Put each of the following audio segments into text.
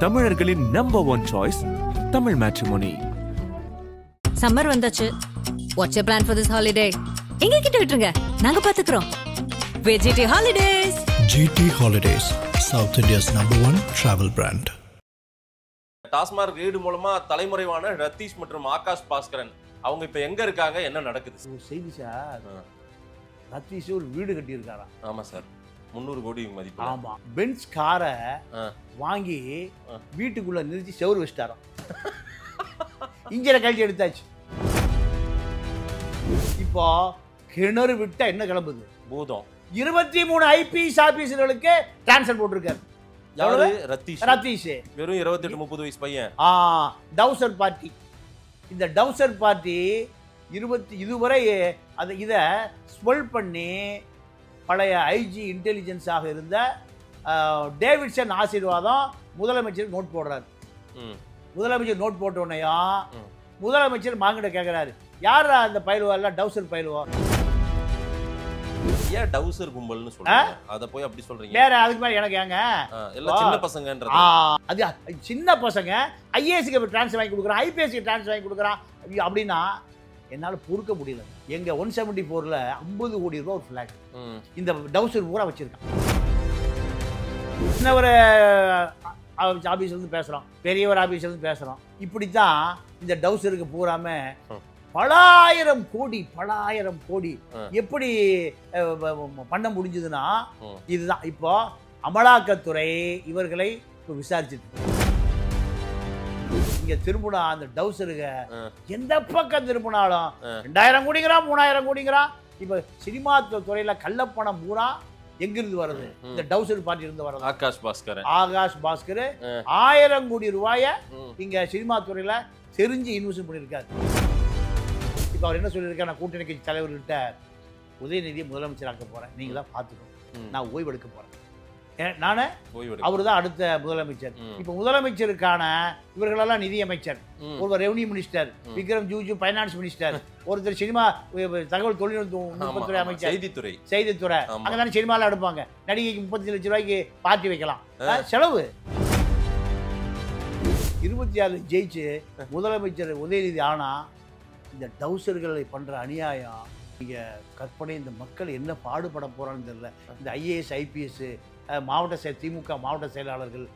தமிழர்களின் number one choice Tamil matrimony. Summer வந்தாச்சு. What's your plan for this holiday? எங்க கிட்ட விட்டுருங்க, நாங்க பாத்துக்கிறோம். GT Holidays. GT Holidays, South India's #1 travel brand. TASMAC raid மூலமா தலைமுறைவான ரத்தீஷ் மற்றும் ஆகாஷ் பாஸ்கரன் அவங்க இப்ப எங்க இருக்காங்க, என்ன நடக்குது? செய்தி சார், ரத்தீஷ் ஒரு வீடு கட்டி இருக்காரா? ஆமா சார், 300 கோடி மதிப்பு. ஆமா, பென்ஸ் காரை வாங்கி வீட்டுக்குள்ள நிறுத்தி செவுரு வச்சிட்டாராம். இன்ஜினை கழிச்சு எடுத்தாச்சு. இப்போ கிணறு விட்டா என்ன கிளம்புது? பூதம். 23 ஐபிஎஸ் ஆபீசர்களுக்கு டிரான்ஸ்ஃபர் போட்டிருக்காரு. யாரு? ரத்தீஷ். வெறும் 28-30 வயசு பையன். டவுசர் பார்ட்டி. இந்த டவுசர் பார்ட்டி இதுவரை இதை ஸ்வெல் பண்ணி பழைய ஐஜி இன்டெலிஜென்ஸாக இருந்த டேவிட்சன் ஆசீர்வாதம் முதலமைச்சர் நோட் போடுறாரு. முதலமைச்சர் நோட் போட்ட உடனேயும் முதலமைச்சர் மாங்கிட்ட கேட்கிறாரு, யாரா அந்த பயிலுவா? எல்லாம் டவுசர் பயிலுவா. ஏன் டவுசர் கும்பல்னு சொல்றீங்க? அத போய் அப்படி சொல்றீங்க? வேற அதுக்கு மேல எனக்கு ஏங்க, எல்லாம் சின்ன பசங்கன்றது. அது சின்ன பசங்க ஐஏஎஸ்க்கு ட்ரான்ஸ்ஃபர் வாங்கி கொடுக்குறான், ஐபிஎஸ்க்கு ட்ரான்ஸ்ஃபர் வாங்கி கொடுக்குறான் அப்படின்னா என்னால பொறுக்க முடியல. எங்க 174ல 50 கோடி ரூபாய் ஒரு ஃபிளாட் இந்த டவுசர் பூரா வச்சிருக்கான். சின்னவர் ஆபீஸ்ல இருந்து பேசுறோம், பெரியவர் ஆபீஸ்ல இருந்து பேசுறோம். இப்படித்தான் இந்த டவுசருக்கு பூராம பலாயிரம் கோடி எப்படி பண்ண முடிஞ்சதுன்னா இதுதான். இப்போ அமலாக்கத்துறை இவர்களை இப்போ விசாரிச்சுட்டு இங்க திரும்பினா அந்த டவுசருங்க எந்த பக்கம் திரும்பினாலும் 2000 கோடிங்கிறான், 3000 கோடிங்கிறான். இப்ப சினிமா துறையில கள்ளப்பணம் பூரா எங்கிருந்து வருது? இந்த டவுசர் பார்ட்டி இருந்து வருது. ஆகாஷ் பாஸ்கர் 1000 கோடி ரூபாய இங்க சினிமா துறையில தெரிஞ்சு இன்வெஸ்ட் பண்ணிருக்காரு. இப்ப அவர் என்ன சொல்லியிருக்காரு, நான் கூட்டணி கட்சி தலைவர்கிட்ட உதயநிதியை முதலமைச்சர் ஆக்க போறேன், நீங்க தான் பாத்துக்கணும், நான் ஓய்வெடுக்க போறேன். நானே அவரு தான் அடுத்த முதலமைச்சர். இப்ப முதலமைச்சருக்கான இவர்களெல்லாம் நிதியமைச்சர், ஒருவர் revenue minister, Vikram Juju finance minister, ஒருத்தர் சினிமா தகவல் தொழில்நுட்பத்துறை அமைச்சர், செய்தித்துறை. அங்கதானே சினிமால எடுப்பாங்க. நடிகைக்கு 35 லட்சம் ரூபாய்க்கு பார்ட்டி வைக்கலாம், செலவு. 26 ஜெயிச்சு முதலமைச்சர் உதயநிதி ஆனா இந்த டவுசர்களை பண்ற அநியாயம் நீங்க கற்பனை. இந்த மக்கள் என்ன பாடுபட போறான்னு தெரியல. இந்த ஐஏஎஸ் ஐபிஎஸ் திமுக மாவட்ட செயலாளர்கள்,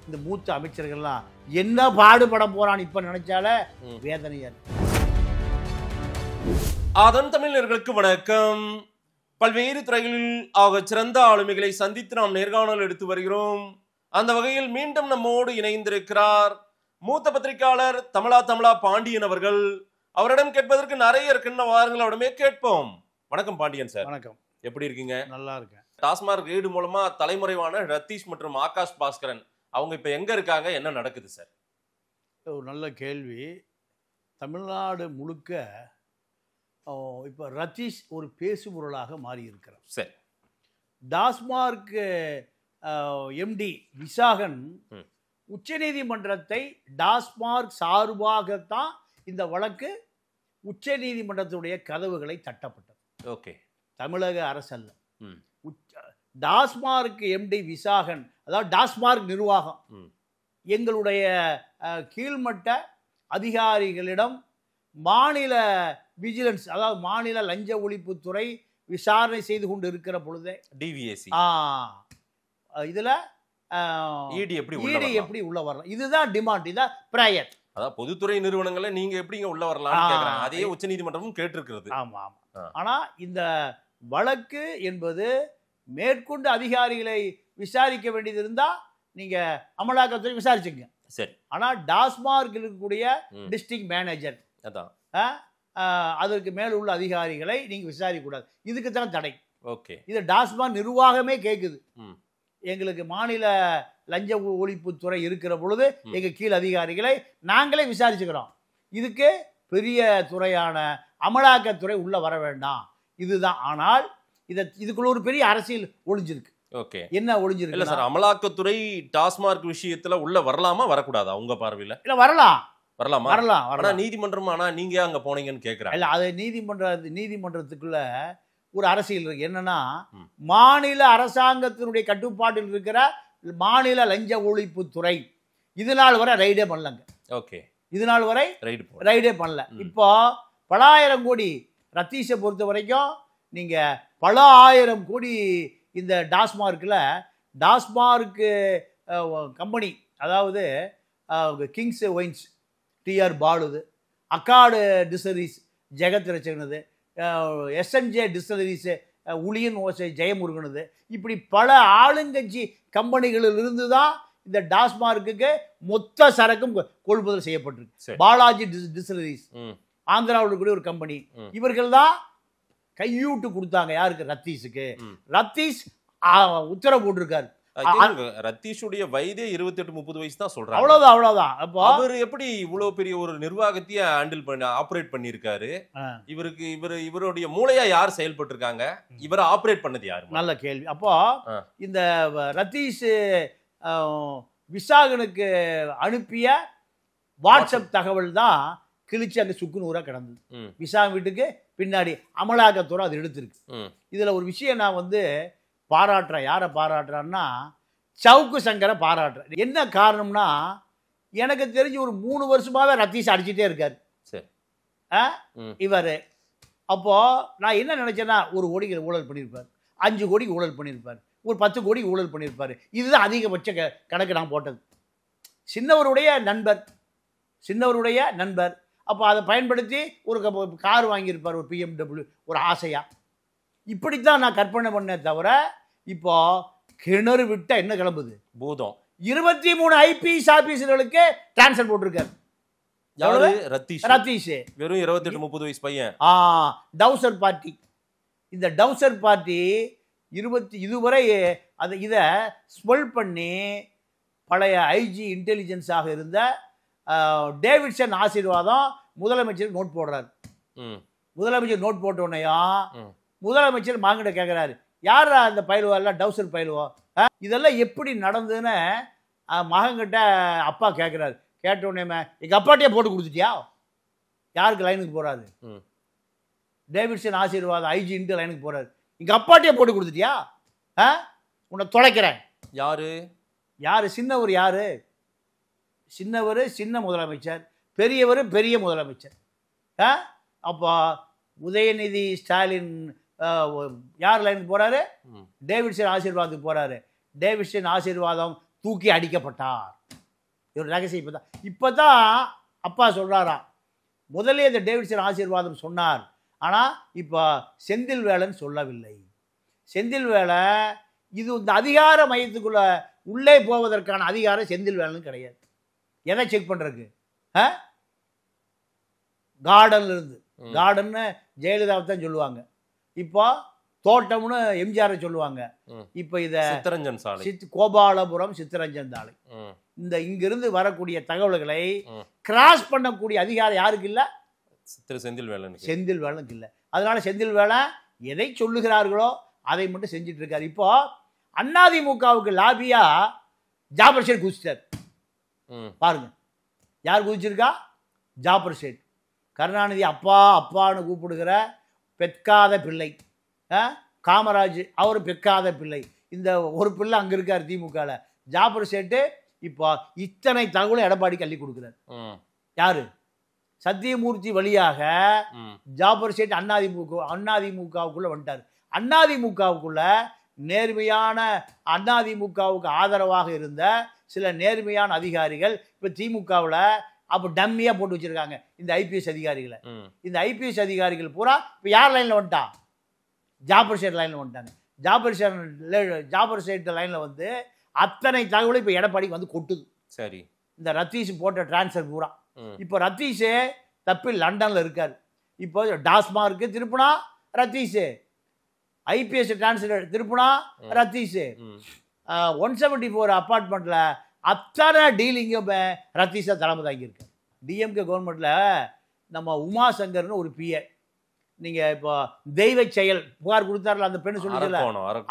இந்த மூத்த அமைச்சர்கள்லாம் என்ன பாடுபட போறான்னு இப்ப நினைச்சால வேதனையா இருக்கு. அதன் தமிழர்களுக்கு வணக்கம். பல்வேறு துறைகளில் ஆக சிறந்த ஆளுமைகளை சந்தித்து நாம் நேர்காணல் எடுத்து வருகிறோம். அந்த வகையில் மீண்டும் நம்மோடு இணைந்திருக்கிறார் மூத்த பத்திரிகையாளர் தமிழா பாண்டியன் அவர்கள். அவரிடம் கேட்பதற்கு நிறைய இருக்குன்னு வாருங்கள், அவரிடமே கேட்போம். வணக்கம் பாண்டியன் சார். வணக்கம். எப்படி இருக்கீங்க? நல்லா இருக்கேன். டாஸ்மார்க் ரெய்டு மூலமா தலைமுறைவான ரத்தீஷ் மற்றும் ஆகாஷ் பாஸ்கரன் அவங்க இப்ப எங்க இருக்காங்க, என்ன நடக்குது சார்? ஒரு நல்ல கேள்வி. தமிழ்நாடு முழுக்க இப்ப ரத்தீஷ் ஒரு பேசுபொருளாக மாறி இருக்கிறார். சரி, டாஸ்மார்க் எம்டி விசாகன் உச்சநீதிமன்றத்தை டாஸ்மார்க் சார்பாகத்தான் இந்த வழக்கு உச்சநீதிமன்றத்துடைய கதவுகளை தட்டப்பட்டது. ஓகே, தமிழக அரசு அல்ல. டாஸ்மார்க் எம்டி விசாகன், அதாவது டாஸ்மார்க் நிர்வாகம் எங்களுடைய கீழ்மட்ட அதிகாரிகளிடம் மாநில விஜிலன்ஸ், அதாவது மாநில லஞ்ச ஒழிப்புத்துறை விசாரணை செய்து கொண்டு இருக்கிற பொழுதே டிவிஎஸ்சி இதுல இடி எப்படி உள்ள வரலாம், இதுதான் டிமாண்ட், இதான் பிரயர். அதாவது பொதுத்துறை நிறுவனங்களை நீங்க எப்படிங்க உள்ள வரலாம்னு கேக்குறாங்க. அதே உச்சநீதிமன்றமும் கேட்டிருக்கிறது. ஆமா ஆமா. ஆனா இந்த வழக்கு என்பது மேற்கொண்டு அதிகாரிகளை விசாரிக்க வேண்டியது இருந்தா நீங்க அமலாக்கத்துறை விசாரிச்சுங்க. சரி. ஆனா டாஸ்மார்க் இருக்கக்கூடிய டிஸ்ட்ரிக்ட் மேனேஜர், அதற்கு மேல உள்ள அதிகாரிகளை நீங்க விசாரிக்க கூடாது. இதுக்கு தான் தடை. ஓகே, இது டாஸ்மார்க் நிர்வாகமே கேக்குது. எங்களுக்கு மாநில லஞ்ச ஒழிப்புத்துறை இருக்கிற பொழுது எங்க கீழ் அதிகாரிகளை நாங்களே விசாரிச்சுக்கிறோம், இதுக்கு பெரிய துறையான அமலாக்கத்துறை உள்ள வர வேண்டாம், இதுதான். ஆனால் இதுக்குள்ள ஒரு பெரிய அரசியல் ஒளிஞ்சிருக்கு. ஓகே, என்ன ஒளிஞ்சிருக்கு? இல்ல சார், அமலாக்கத்துறை டாஸ்மார்க் விஷயத்துல உள்ள வரலாமா வரக்கூடாதா உங்க பார்வையில? இல்ல, வரலாம். ஆனா நீதிமன்றம், ஆனா நீங்க அங்க போனீங்கன்னு கேக்குறாங்க. இல்ல, அது நீதிமன்றத்துக்குள்ள ஒரு அரசியல் இருக்கு. என்னன்னா, மாநில அரசாங்கத்தினுடைய கட்டுப்பாட்டில் இருக்கிற மாநில லஞ்ச ஒழிப்புத்துறை இது நாள் வரை ரைடே பண்ணலங்க. ஓகே, இது நாள் வரை ரைடே பண்ணல. இப்போ பல ஆயிரம் கோடி ரத்தீஷை பொறுத்த வரைக்கும் நீங்க பல ஆயிரம் கோடி இந்த டாஸ்மார்க்கு கம்பெனி, அதாவது கிங்ஸ் ஒயின்ஸ் டிஆர் பாலுது, அக்காடு டிஸ்டலரிஸ் ஜெகத் ரச்சகனது, எஸ்என்ஜே டிஸ்டலரிஸ் உளியன் ஓசை ஜெயமுருகனது, இப்படி பல ஆளுங்கட்சி கம்பெனிகளில் இருந்து தான் இந்த டாஸ்மார்க்கு மொத்த சரக்கும் கொள்முதல் செய்யப்பட்டிருக்கு. பாலாஜி டிஸ்டலரிஸ் ஆந்திராவில் கூட ஒரு கம்பெனி, இவர்கள் தான் கையூட்டு கொடுத்தாங்க. யாருக்கு? ரத்தீஷுக்கு. ரத்தீஷ் உத்தரவு போட்டிருக்காரு. ரத்தீஷுடைய வயதே 28-30 வயசு தான் சொல்றாங்க. அவ்வளவுதான். அப்போ அவர் எப்படி இவ்வளவு பெரிய ஒரு நிர்வாகத்தையே ஹேண்டில் பண்ணி ஆபரேட் பண்ணிருக்காரு? இவருடைய மூளையா யார் செயல்பட்டு இருக்காங்க? இவரை ஆபரேட் பண்ணது யாரு? நல்ல கேள்வி. அப்போ இந்த ரத்தீஷ் விசாகனுக்கு அனுப்பிய வாட்ஸ்அப் தகவல் தான் கிழிச்சு அங்கே சுக்குநூறா கிடந்தது. விசாகன் வீட்டுக்கு பின்னாடி அமலாக்கத்துறை அது எடுத்திருக்கு. இதுல ஒரு விஷயம் நான் வந்து பாராட்டுறேன். யாரை பாராட்டுறான்னா சவுக்கு சங்கரை பாராட்டுறேன். என்ன காரணம்னா, எனக்கு தெரிஞ்சு ஒரு 3 வருஷமாவே ரத்தீஷ் அடிச்சுட்டே இருக்காரு இவர். அப்போ நான் என்ன நினைச்சேன்னா, 1 கோடிக்கு ஊழல் பண்ணியிருப்பார், 5 கோடிக்கு ஊழல் பண்ணியிருப்பார், ஒரு 10 கோடிக்கு ஊழல் பண்ணியிருப்பார். இதுதான் அதிகபட்ச கணக்கு நான் போட்டது. சின்னவருடைய நண்பர். அப்போ அதை பயன்படுத்தி ஒரு கார் வாங்கியிருப்பார், ஒரு BMW, ஒரு ஆசையா. இப்படித்தான் நான் கற்பனை பண்ணே தவிர, இப்போ கிணறு விட்டா என்ன கிளம்புது? பூதம். 23 ஐபிஎஸ் ஆபீசர்களுக்கு டிரான்ஸ்ஃபர் போட்டிருக்காரு. ரத்தீஷ் வெறும் 28-30 வயசு பையன். டவுசர் பார்ட்டி. இந்த டவுசர் பார்ட்டி இதுவரை இதை ஸ்மெல் பண்ணி பழைய ஐஜி இன்டெலிஜென்ஸாக இருந்த டேவிட்சன் ஆசீர்வாதம் முதலமைச்சர் நோட் போடுறாரு. முதலமைச்சர் நோட் போட்ட உடனேயும் முதலமைச்சர் மாங்கிட்ட கேட்குறாரு, யார் அந்த பயிலுவா எல்லாம் டவுசர் பயிலுவா, இதெல்லாம் எப்படி நடந்ததுன்னு மகன்கிட்ட அப்பா கேட்குறாரு. கேட்ட உடனே எங்கள் அப்பாட்டையே போட்டு கொடுத்துட்டியா? யாருக்கு லைனுக்கு போகிறாரு? டேவிட்சன் ஆசீர்வாதம் ஐஜி இன்ட்டு லைனுக்கு போகிறாரு. எங்கள் அப்பாட்டையே போட்டு கொடுத்துட்டியா? உன்னை தொலைக்கிறேன். யாரு? சின்னவர். யாரு சின்னவர்? சின்ன முதலமைச்சர். பெரியவர் பெரிய முதலமைச்சர். அப்போ உதயநிதி ஸ்டாலின் யார் லைனுக்கு போறாரு? டேவிட்சன் ஆசீர்வாதத்துக்கு போறாரு. டேவிட்சன் ஆசீர்வாதம் தூக்கி அடிக்கப்பட்டார். ஒரு ரகசியம் இப்பதான் அப்பா சொல்றாராம். முதல்ல இந்த டேவிட்சன் ஆசீர்வாதம் சொன்னார், ஆனா இப்போ செந்தில் வேலன் சொல்லவில்லை. செந்தில் வேலை இது இந்த அதிகார மையத்துக்குள்ள உள்ளே போவதற்கான அதிகாரம் செந்தில் வேலன் கிடையாது. எதை செக் பண்றதுக்கு? கார்டன்ல இருந்து, கார்டன்னு ஜெயலலிதாவை தான் சொல்லுவாங்க, இப்போ தோட்டம்னு எம்ஜிஆரை சொல்லுவாங்க. இப்போ இதை சித்தரஞ்சன் சாலை, கோபாலபுரம் சித்தரஞ்சன் சாலை, இந்த இங்கிருந்து வரக்கூடிய தகவல்களை கிராஸ் பண்ணக்கூடிய அதிகாரம் யாருக்கு இல்லை? செந்தில் வேலனுக்கு இல்லை. அதனால செந்தில் வேலன் எதை சொல்லுகிறார்களோ அதை மட்டும் செஞ்சுட்டு இருக்காரு. இப்போ அதிமுகவுக்கு லாபியா ஜாபர் ஷேட் குதிச்சிட்டார். பாருங்க, யார் குதிச்சிருக்கா? ஜாபர் ஷேட். கருணாநிதி அப்பா அப்பான்னு கூப்பிடுகிற பெக்காத பிள்ளை. காமராஜ் அவர் பெக்காத பிள்ளை. இந்த ஒரு பிள்ளை அங்கே இருக்கார் திமுகவில். ஜாபர் ஷேட்டு இப்போ இத்தனை தகவலும் எடப்பாடிக்கு அள்ளி கொடுக்குறாரு. யாரு? சத்தியமூர்த்தி வழியாக ஜாபர் ஷேட் அதிமுகவுக்குள்ள வந்துட்டார். அதிமுகவுக்குள்ள நேர்மையான அதிமுகவுக்கு ஆதரவாக இருந்த சில நேர்மையான அதிகாரிகள் இப்போ திமுகவில் அப்போ டம்மியாக போட்டு வச்சிருக்காங்க இந்த ஐபிஎஸ் அதிகாரிகளை. இந்த ஐபிஎஸ் அதிகாரிகள் பூரா இப்போ யார் லைனில் வந்துட்டான்? ஜாபர் ஷேட் லைனில் வந்துட்டாங்க. ஜாபர் ஷேட் லைனில் வந்து அத்தனை தகவலும் இப்போ எடப்பாடிக்கு வந்து கொட்டுது. சரி, இந்த ரத்தீஷ் போட்ட டிரான்ஸ்ஃபர் பூரா. இப்போ ரத்தீஷ் தப்பி லண்டனில் இருக்கார். இப்போ டாஸ்மார்க்கு திருப்புனா ரத்தீஷ், ஐபிஎஸ் டிரான்ஸ்ஃபர் திருப்புனா ரத்தீஷ், 174 அப்பார்ட்மெண்ட்டில் அத்தனை டீலிங்கும் ரத்தீஷா தலைமை தாங்கியிருக்கார். டிஎம்கே கவர்மெண்ட்டில் நம்ம உமாசங்கர்னு ஒரு பிஏ, நீங்கள் இப்போ தெய்வ செயல் புகார் கொடுத்தாருல அந்த பெண்ணு சொல்லிச்சுல,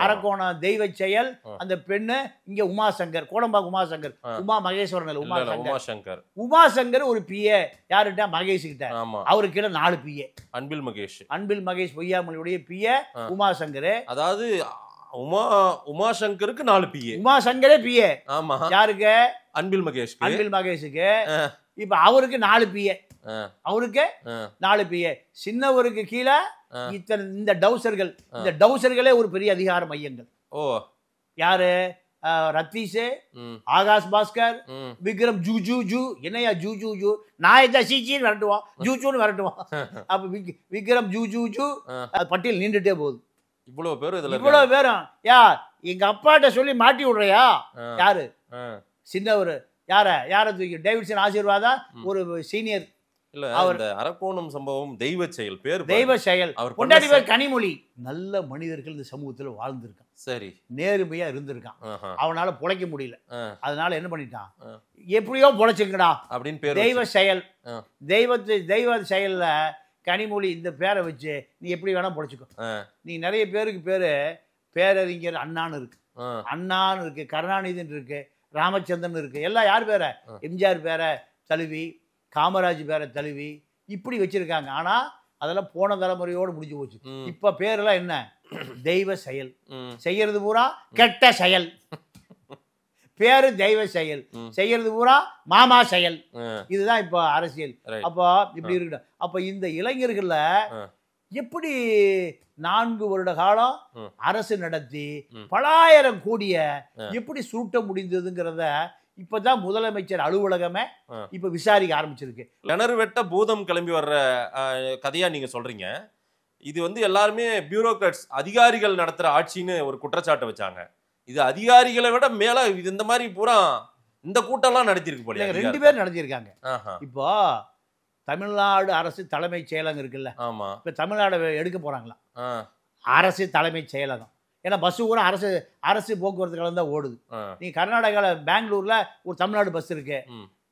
அரக்கோணம் தெய்வ செயல், அந்த பெண்ணு இங்கே உமாசங்கர், கோடம்பாக்கு உமாசங்கர், உமா மகேஸ்வரன் உமாசங்கர் ஒரு பிஏ. யாருக்கிட்ட? மகேஷ் கிட்ட. அவருக்கு கிட்ட 4 பிஏ. அன்பில் மகேஷ் பொய்யாமொழியுடைய பிஏ உமாசங்கர். அதாவது உமாசங்கருக்கு 4 பிஏ. உமாசங்கரே பிஏ. ஆமா. யாருக்கு? அன்பில் மகேஷ்க்கு. அன்பில் மகேஷுக்கு. இப்ப அவருக்கு 4 பிஏ. அவருக்கு 4 பிஏ. சின்னவருக்கு கீழே இத்தனை இந்த டவுசர்கள். இந்த டவுசர்களே ஒரு பெரிய அதிகார மையங்கள். ஓ. யாரு? ரத்தீஷ், ஆகாஷ் பாஸ்கர், விக்ரம் ஜூ ஜூ ஜூ. என்னையா ஜூ ஜூ ஜூ? நாயத்தா சீச்சின்னு விரட்டுவான், ஜூச்சூன்னு விரட்டுவான். அப்ப விக்ரம் ஜூ ஜூ ஜூ. பட்டியல் நீண்டுட்டே போகுது. இவ்வளவு பேரும் இதுல இவ்வளவு பேரும். யா எங்க அப்பாட்ட சொல்லி மாட்டி விடுறியா? யாரு? சின்னவர். யார தூக்கி? டேவிட்சன் ஆசீர்வாதா ஒரு சீனியர். இல்ல இந்த அரக்கோணம் சம்பவம் தெய்வ செயல். பேர் தெய்வ செயல். பொண்டாட்டி பேர் கனிமொழி. நல்ல மனிதர்கள் இந்த சமூகத்துல வாழ்ந்திருக்கான். சரி. நேர்மையா இருந்திருக்கான். அவனால பொழைக்க முடியல. அதனால என்ன பண்ணிட்டான்? எப்படியோ பொழைச்சுங்கடா அப்படின்னு பேர். தெய்வ செயல். தெய்வ செயல்ல கனிமொழி இந்த பேரை வச்சு நீ எப்படி வேணா பொழைச்சுக்கோ. நீ நிறைய பேருக்கு பேரு பேரறிஞர் அண்ணான்னு இருக்கு, அண்ணான்னு இருக்கு, கருணாநிதின்னு இருக்கு, ராமச்சந்திரன் இருக்கு. எல்லாம் யார் பேர? எம்ஜிஆர் பேரை தழுவி, காமராஜ் பேரை தழுவி இப்படி வச்சிருக்காங்க. ஆனா அதெல்லாம் போன தலைமுறையோடு முடிஞ்சு போச்சு. இப்ப பேரெல்லாம் என்ன? தெய்வ செயல். செய்யறது பூரா கெட்ட செயல். பேரு தெய்வ செயல், செய்யறது பூரா மாமா செயல். இதுதான் இப்ப அரசியல். அப்போ இப்படி இருக்கு. அப்ப இந்த இளைஞர்கள்ல எப்படி 4 வருட காலம் அரசு நடத்தி பலாயிரம் கோடிய எப்படி சுருட்ட முடிந்ததுங்கிறத இப்பதான் முதலமைச்சர் அலுவலகமே இப்ப விசாரிக்க ஆரம்பிச்சிருக்கு. கிணறு வெட்ட பூதம் கிளம்பி வர்ற கதையா நீங்க சொல்றீங்க. இது வந்து எல்லாருமே பியூரோக்ராட்ஸ், அதிகாரிகள் நடத்துற ஆட்சின்னு ஒரு குற்றச்சாட்டை வச்சாங்க. இது அதிகாரிகளை விட மேல இது இந்த மாதிரி பூரா இந்த கூட்டம்லாம் நடத்திருக்கு போல. 2 பேர் நடத்திருக்காங்க. இப்போ தமிழ்நாடு அரசு தலைமைச் செயலகம் இருக்குல்ல. ஆமா. இப்ப தமிழ்நாடு எடுக்க போறாங்களா அரசு தலைமைச் செயலகம். ஏன்னா பஸ் கூட அரசு போக்குவரத்து கழகம் தான் ஓடுது. நீ கர்நாடகாவில் பெங்களூர்ல ஒரு தமிழ்நாடு பஸ் இருக்கு,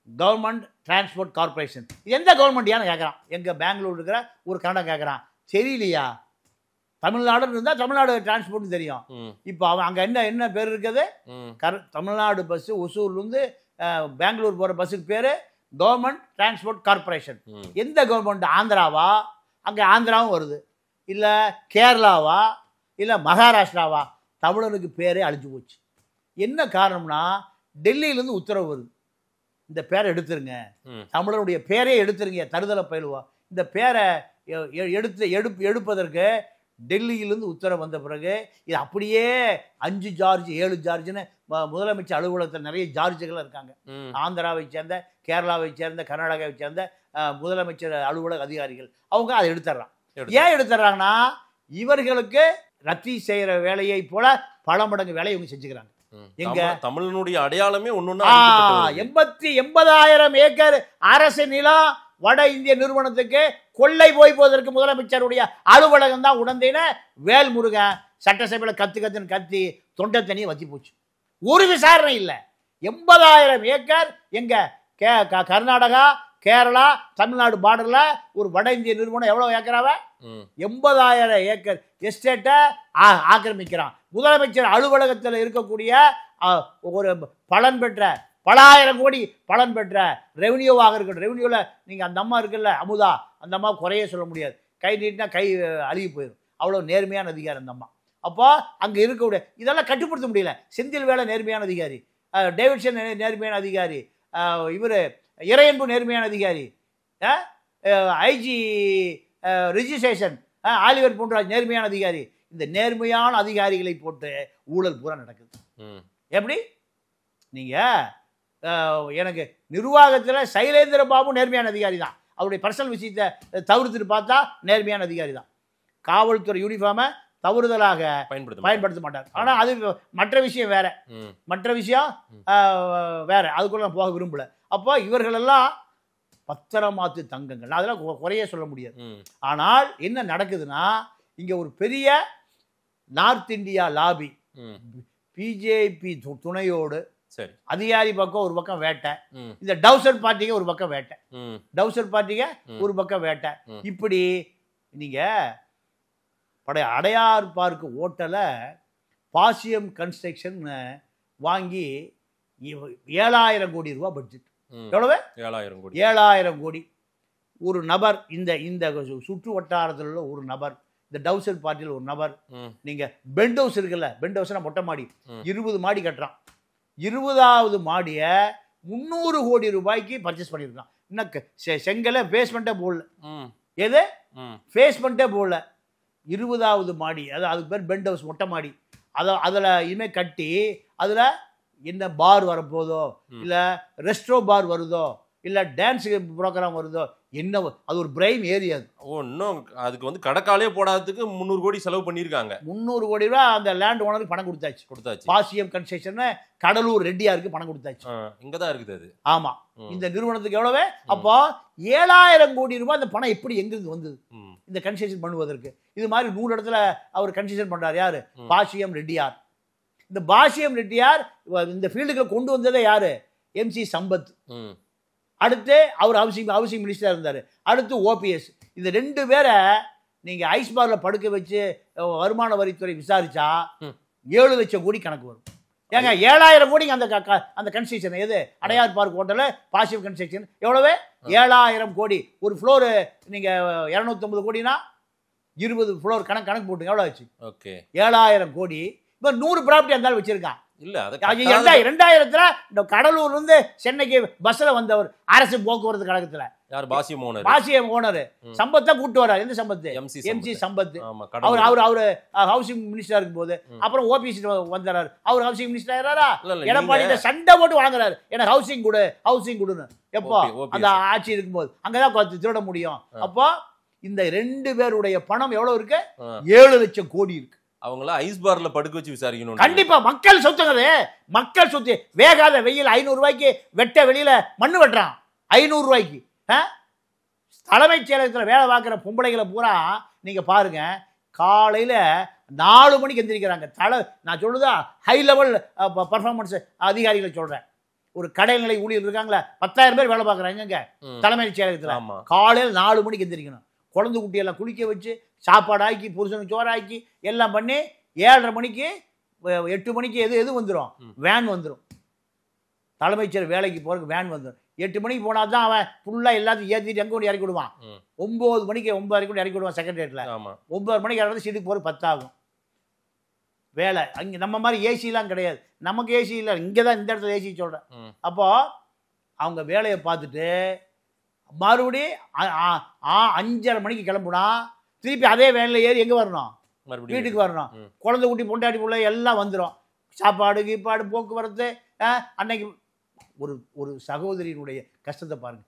கவர்மெண்ட் டிரான்ஸ்போர்ட் கார்பரேஷன். எந்த கவர்மெண்ட் கேட்கறான். எங்க பெங்களூர் இருக்கிற ஒரு கன்னடம் கேட்கறான். தெரியலையா? தமிழ்நாடு இருந்தா தமிழ்நாடு டிரான்ஸ்போர்ட் தெரியும். இப்போ அவன் அங்க என்ன பேர் இருக்குது? தமிழ்நாடு பஸ். ஒசூர்ல இருந்து பெங்களூர் போற பஸ்ஸுக்கு பேரு கவர்மெண்ட் டிரான்ஸ்போர்ட் கார்பரேஷன். எந்த கவர்மெண்ட்? ஆந்திராவா? அங்க ஆந்திராவும் வருது. இல்ல கேரளாவா? இல்ல மகாராஷ்டிராவா? தமிழனுக்கு பேரே அழிஞ்சு போச்சு. என்ன காரணம்னா டெல்லியிலேருந்து உத்தரவு வருது, இந்த பேரை எடுத்துருங்க, தமிழனுடைய பேரே எடுத்துருங்க, தருதலை பயிலுவா. இந்த பேரை எடுப்பதற்கு டெல்லியிலேருந்து உத்தரவு வந்த பிறகு இது அப்படியே 5 ஜார்ஜ் 7 ஜார்ஜ்னு முதலமைச்சர் அலுவலகத்தில் நிறைய ஜார்ஜுகள் இருக்காங்க. ஆந்திராவை சேர்ந்த, கேரளாவை சேர்ந்த, கர்நாடகாவை சேர்ந்த முதலமைச்சர் அலுவலக அதிகாரிகள். அவங்க அதை எடுத்துடுறான். ஏன் எடுத்துடுறாங்கன்னா இவர்களுக்கு ரத்தி செய்யற வேலையை போல பல மடங்கு வேலையை இவங்க செஞ்சுக்கிறாங்க. எங்க தமிழனுடைய அடையாளமே 80,000 ஏக்கர் அரசு நிலம் வட இந்திய நிறுவனத்துக்கு கொள்ளை போய்போவதற்கு முதலமைச்சருடைய அலுவலகம் தான் உடந்தேன்னு வேல்முருகன் சட்டசபையில் கத்துன்னு கத்தி தொண்டை தண்ணியை வத்தி போச்சு. ஒரு விசாரணை இல்லை. 80,000 ஏக்கர் எங்க? கர்நாடகா, கேரளா, தமிழ்நாடு பார்டர்ல ஒரு வட இந்திய நிறுவனம் எவ்வளவு ஏக்கராவ 80,000 ஏக்கர் எஸ்டேட்டை ஆக்கிரமிக்கிறான். முதலமைச்சர் அலுவலகத்தில் இருக்கக்கூடிய ஒரு பலன் பெற்ற பலாயிரம் கோடி பலன் பெற்ற ரெவன்யூவாக இருக்கட்டும். ரெவன்யூல நீங்க அந்த அம்மா இருக்குல்ல அமுதா, அந்த அம்மா குறைய சொல்ல முடியாது. கை நீட்டினா கை அழுகி போயிடும். அவ்வளவு நேர்மையான அதிகாரி அந்த அம்மா. அப்போ அங்க இருக்கக்கூடிய இதெல்லாம் கட்டுப்படுத்த முடியல. செந்தில் வேலை நேர்மையான அதிகாரி, டேவிட்சன் நேர்மையான அதிகாரி, இவர் இறையன்பு நேர்மையான அதிகாரி, ஐஜி ரிஜிஸ்ட்ரேஷன் ஆலிவர் பொன்ராஜ் நேர்மையான அதிகாரி. இந்த நேர்மையான அதிகாரிகளை போட்டு ஊழல் பூரா நடக்குது. எப்படி? நீங்க எனக்கு நிர்வாகத்தில் சைலேந்திர பாபு நேர்மையான அதிகாரி தான். அவருடைய பர்சனல் விஷயத்தை தவிர்த்துட்டு பார்த்தா நேர்மையான அதிகாரி தான். காவல்துறை யூனிஃபார்மை தவறுதலாக பயன்படுத்த மாட்டார். ஆனா அது மற்ற விஷயம் வேற, மற்ற விஷயம் வேற. அதுக்குள்ள நான் போக விரும்பல. அப்போ இவர்கள் எல்லாம் பத்திரமாத்து தங்கங்கள், அதெல்லாம் குறைய சொல்ல முடியாது. ஆனால் என்ன நடக்குதுன்னா இங்க ஒரு பெரிய நார்த் இந்தியா லாபி, பிஜேபி துணையோடு அதிகாரி பக்கம் ஒரு பக்கம் வேட்டை, இந்த டவுசர் பார்ட்டிக்கு ஒரு பக்கம் வேட்டை, டவுசர் பார்ட்டிக்கு ஒரு பக்கம் வேட்டை. இப்படி நீங்க அடையார் பார்க் ஓட்டல பாசியம் கன்ஸ்ட்ரக்ஷன் வாங்கி 7,000 கோடி ரூபாய் பட்ஜெட். எவ்வளவு? 7,000 கோடி. 7,000 கோடி. ஒரு நபர் இந்த சுற்று வட்டாரத்தில் உள்ள ஒரு நபர் இந்த டவுசர் பார்ட்டியில் ஒரு நபர் நீங்க பெண்ட் ஹவுஸ் இருக்குல்ல, பெண்ட் ஹவுஸ்னா மொட்டை மாடி, 20 மாடி கட்டுறான். 20வது மாடியை 300 கோடி ரூபாய்க்கு பர்ச்சேஸ் பண்ணியிருக்கான். இன்னும் செங்கலை பேஸ்மெண்ட்டே போடல. எது பேஸ்மெண்ட்டே போடல. 20வது மாடி, அதுக்கு பேர் பெண்ட் ஹவுஸ், மொட்டை மாடி. அதில் இனிமேல் கட்டி அதில் என்ன பார் வரப்போதோ, இல்லை ரெஸ்ட்ரோ பார் வருதோ, இல்லை டான்ஸுக்கு ப்ரோக்ராம் வருதோ, என்ன அது ஒரு பிரைம் ஏரியா. இன்னும் அதுக்கு வந்து கடக்காலே போடாததுக்கு 300 கோடி செலவு பண்ணியிருக்காங்க. 300 கோடி ரூபா அந்த லேண்ட் ஓனருக்கு பணம் கொடுத்தாச்சு. பாசியம் கன்ஸ்ட்ரக்ஷன் கடலூர் ரெட்டியாருக்கு பணம் கொடுத்தாச்சு. இங்கே தான் இருக்குது அது. ஆமாம், இந்த நிறுவனத்துக்கு எவ்வளவு? அப்போ 7000 கோடி ரூபாய் அந்த பணம் எப்படி எங்கிருந்து வந்தது இந்த கன்ஸ்ட்ரக்ஷன் பண்ணுவதற்கு? இது மாதிரி 100 இடத்துல அவர் கன்ஸ்ட்ரக்ஷன் பண்றாரு. யாரு? பாசியம் ரெட்டியார். இந்த பாசியம் ரெட்டியார் இந்த ஃபீல்டுக்கு கொண்டு வந்ததே யாரு? MC சம்பத். அடுத்து அவர் ஹவுசிங் மினிஸ்டராக இருந்தார். அடுத்து OPS. இந்த 2 பேரை நீங்கள் ஐஸ் பார்ல படுக்க வச்சு வருமான வரித்துறை விசாரிச்சா 7 லட்சம் கோடி கணக்கு வரும். ஏங்க 7000 கோடிங்க அந்த கன்ஸ்ட்ரக்ஷன். எது? அடையார் பார்க் ஹோட்டலில் பாசிவ் கன்ஸ்ட்ரக்ஷன் எவ்வளவு? 7000 கோடி. ஒரு ஃப்ளோரு நீங்கள் 250 கோடினா 20 ஃப்ளோர் கணக்கு போட்டுங்க, எவ்வளோ ஆச்சு? ஓகே, 7000 கோடி. இப்போ 100 ப்ராப்பர்ட்டி இருந்தாலும் வச்சிருக்கான். இல்ல 2000த்துல இந்த கடலூர்ல இருந்து சென்னைக்கு பஸ்ல வந்தவர் அரசு போக்குவரத்து கழகத்துல. யார்? பாசியம் ஓனர் சம்பத்தை கூட்டு வர்றாரு. எந்த சம்பத்? MC சம்பத். அவர் ஹவுசிங் மினிஸ்டரா இருக்கும் போது அப்புறம் OPS வந்தாரு. அவர் ஹவுசிங் மினிஸ்டர் ஆயிராரா? எடப்பாடி சண்டை போட்டு வாங்குறாரு, எனக்கு ஹவுசிங் கொடுன்னு. எப்போ? அந்த ஆட்சி இருக்கும்போது. அங்கதான் திருட முடியும். அப்போ இந்த 2 பேருடைய பணம் எவ்வளவு இருக்கு? 7 லட்சம் கோடி இருக்கு. அவங்கள ஐஸ் பார்ல படுக்க வச்சு விசாரிக்கணும். கண்டிப்பா மக்கள் சொத்துங்கிறது. மக்கள் சொத்து. வேகாத வெயில் 500 ரூபாய்க்கு வெட்ட வெளியில மண்ணு வெட்டுறான். 500 ரூபாய்க்கு. தலைமைச் செயலகத்தில் வேலை பார்க்குற பொம்பளைகளை பூரா நீங்க பாருங்க, காலையில 4 மணிக்கு எந்திரிக்கிறாங்க. நான் சொல்றதா ஹை லெவல் பர்ஃபார்மன்ஸ் அதிகாரிகளை சொல்றேன். ஒரு கடைநிலை ஊழியர் இருக்காங்களா, 10,000 பேர் வேலை பார்க்குறாங்க தலைமைச் செயலகத்தில். காலையில் 4 மணிக்கு எந்திரிக்கணும். குழந்தை குட்டியெல்லாம் குளிக்க வச்சு சாப்பாடு ஆக்கி புருஷனுக்கு சோறாக்கி எல்லாம் பண்ணி 7:30 மணிக்கு 8 மணிக்கு எது வந்துடும்? வேன் வந்துடும். தலைமைச் செயலர் வேலைக்கு போறதுக்கு வேன் வந்துடும். 8 மணிக்கு போனா தான் அவன் ஃபுல்லாக எல்லாத்தையும் ஏற்றிட்டு எங்கே கொண்டு இறக்கி விடுவான். 9 மணிக்கு 9:30 கொண்டு இறக்கி விடுவான் செக்ரட்டரியேட்டில். 9 மணிக்கு இறந்து சீட்டுக்கு போகிறது 10 ஆகும். வேலை அங்கே நம்ம மாதிரி ஏசிலாம் கிடையாது. நமக்கு ஏசி இல்லை, இங்கே தான் இந்த இடத்துல ஏசி சொல்கிறேன். அப்போ அவங்க வேலையை பார்த்துட்டு மறுபடியும் 5:30 மணிக்கு கிளம்புனா திருப்பி அதே வேனில் ஏறி எங்கே வரணும்? வீட்டுக்கு வரணும். குழந்தை குட்டி பொண்டாட்டி பிள்ளை எல்லாம் வந்துடும். சாப்பாடு கீப்பாடு போக்குவரத்து. அன்னைக்கு ஒரு சகோதரியினுடைய கஷ்டத்தை பாருங்க.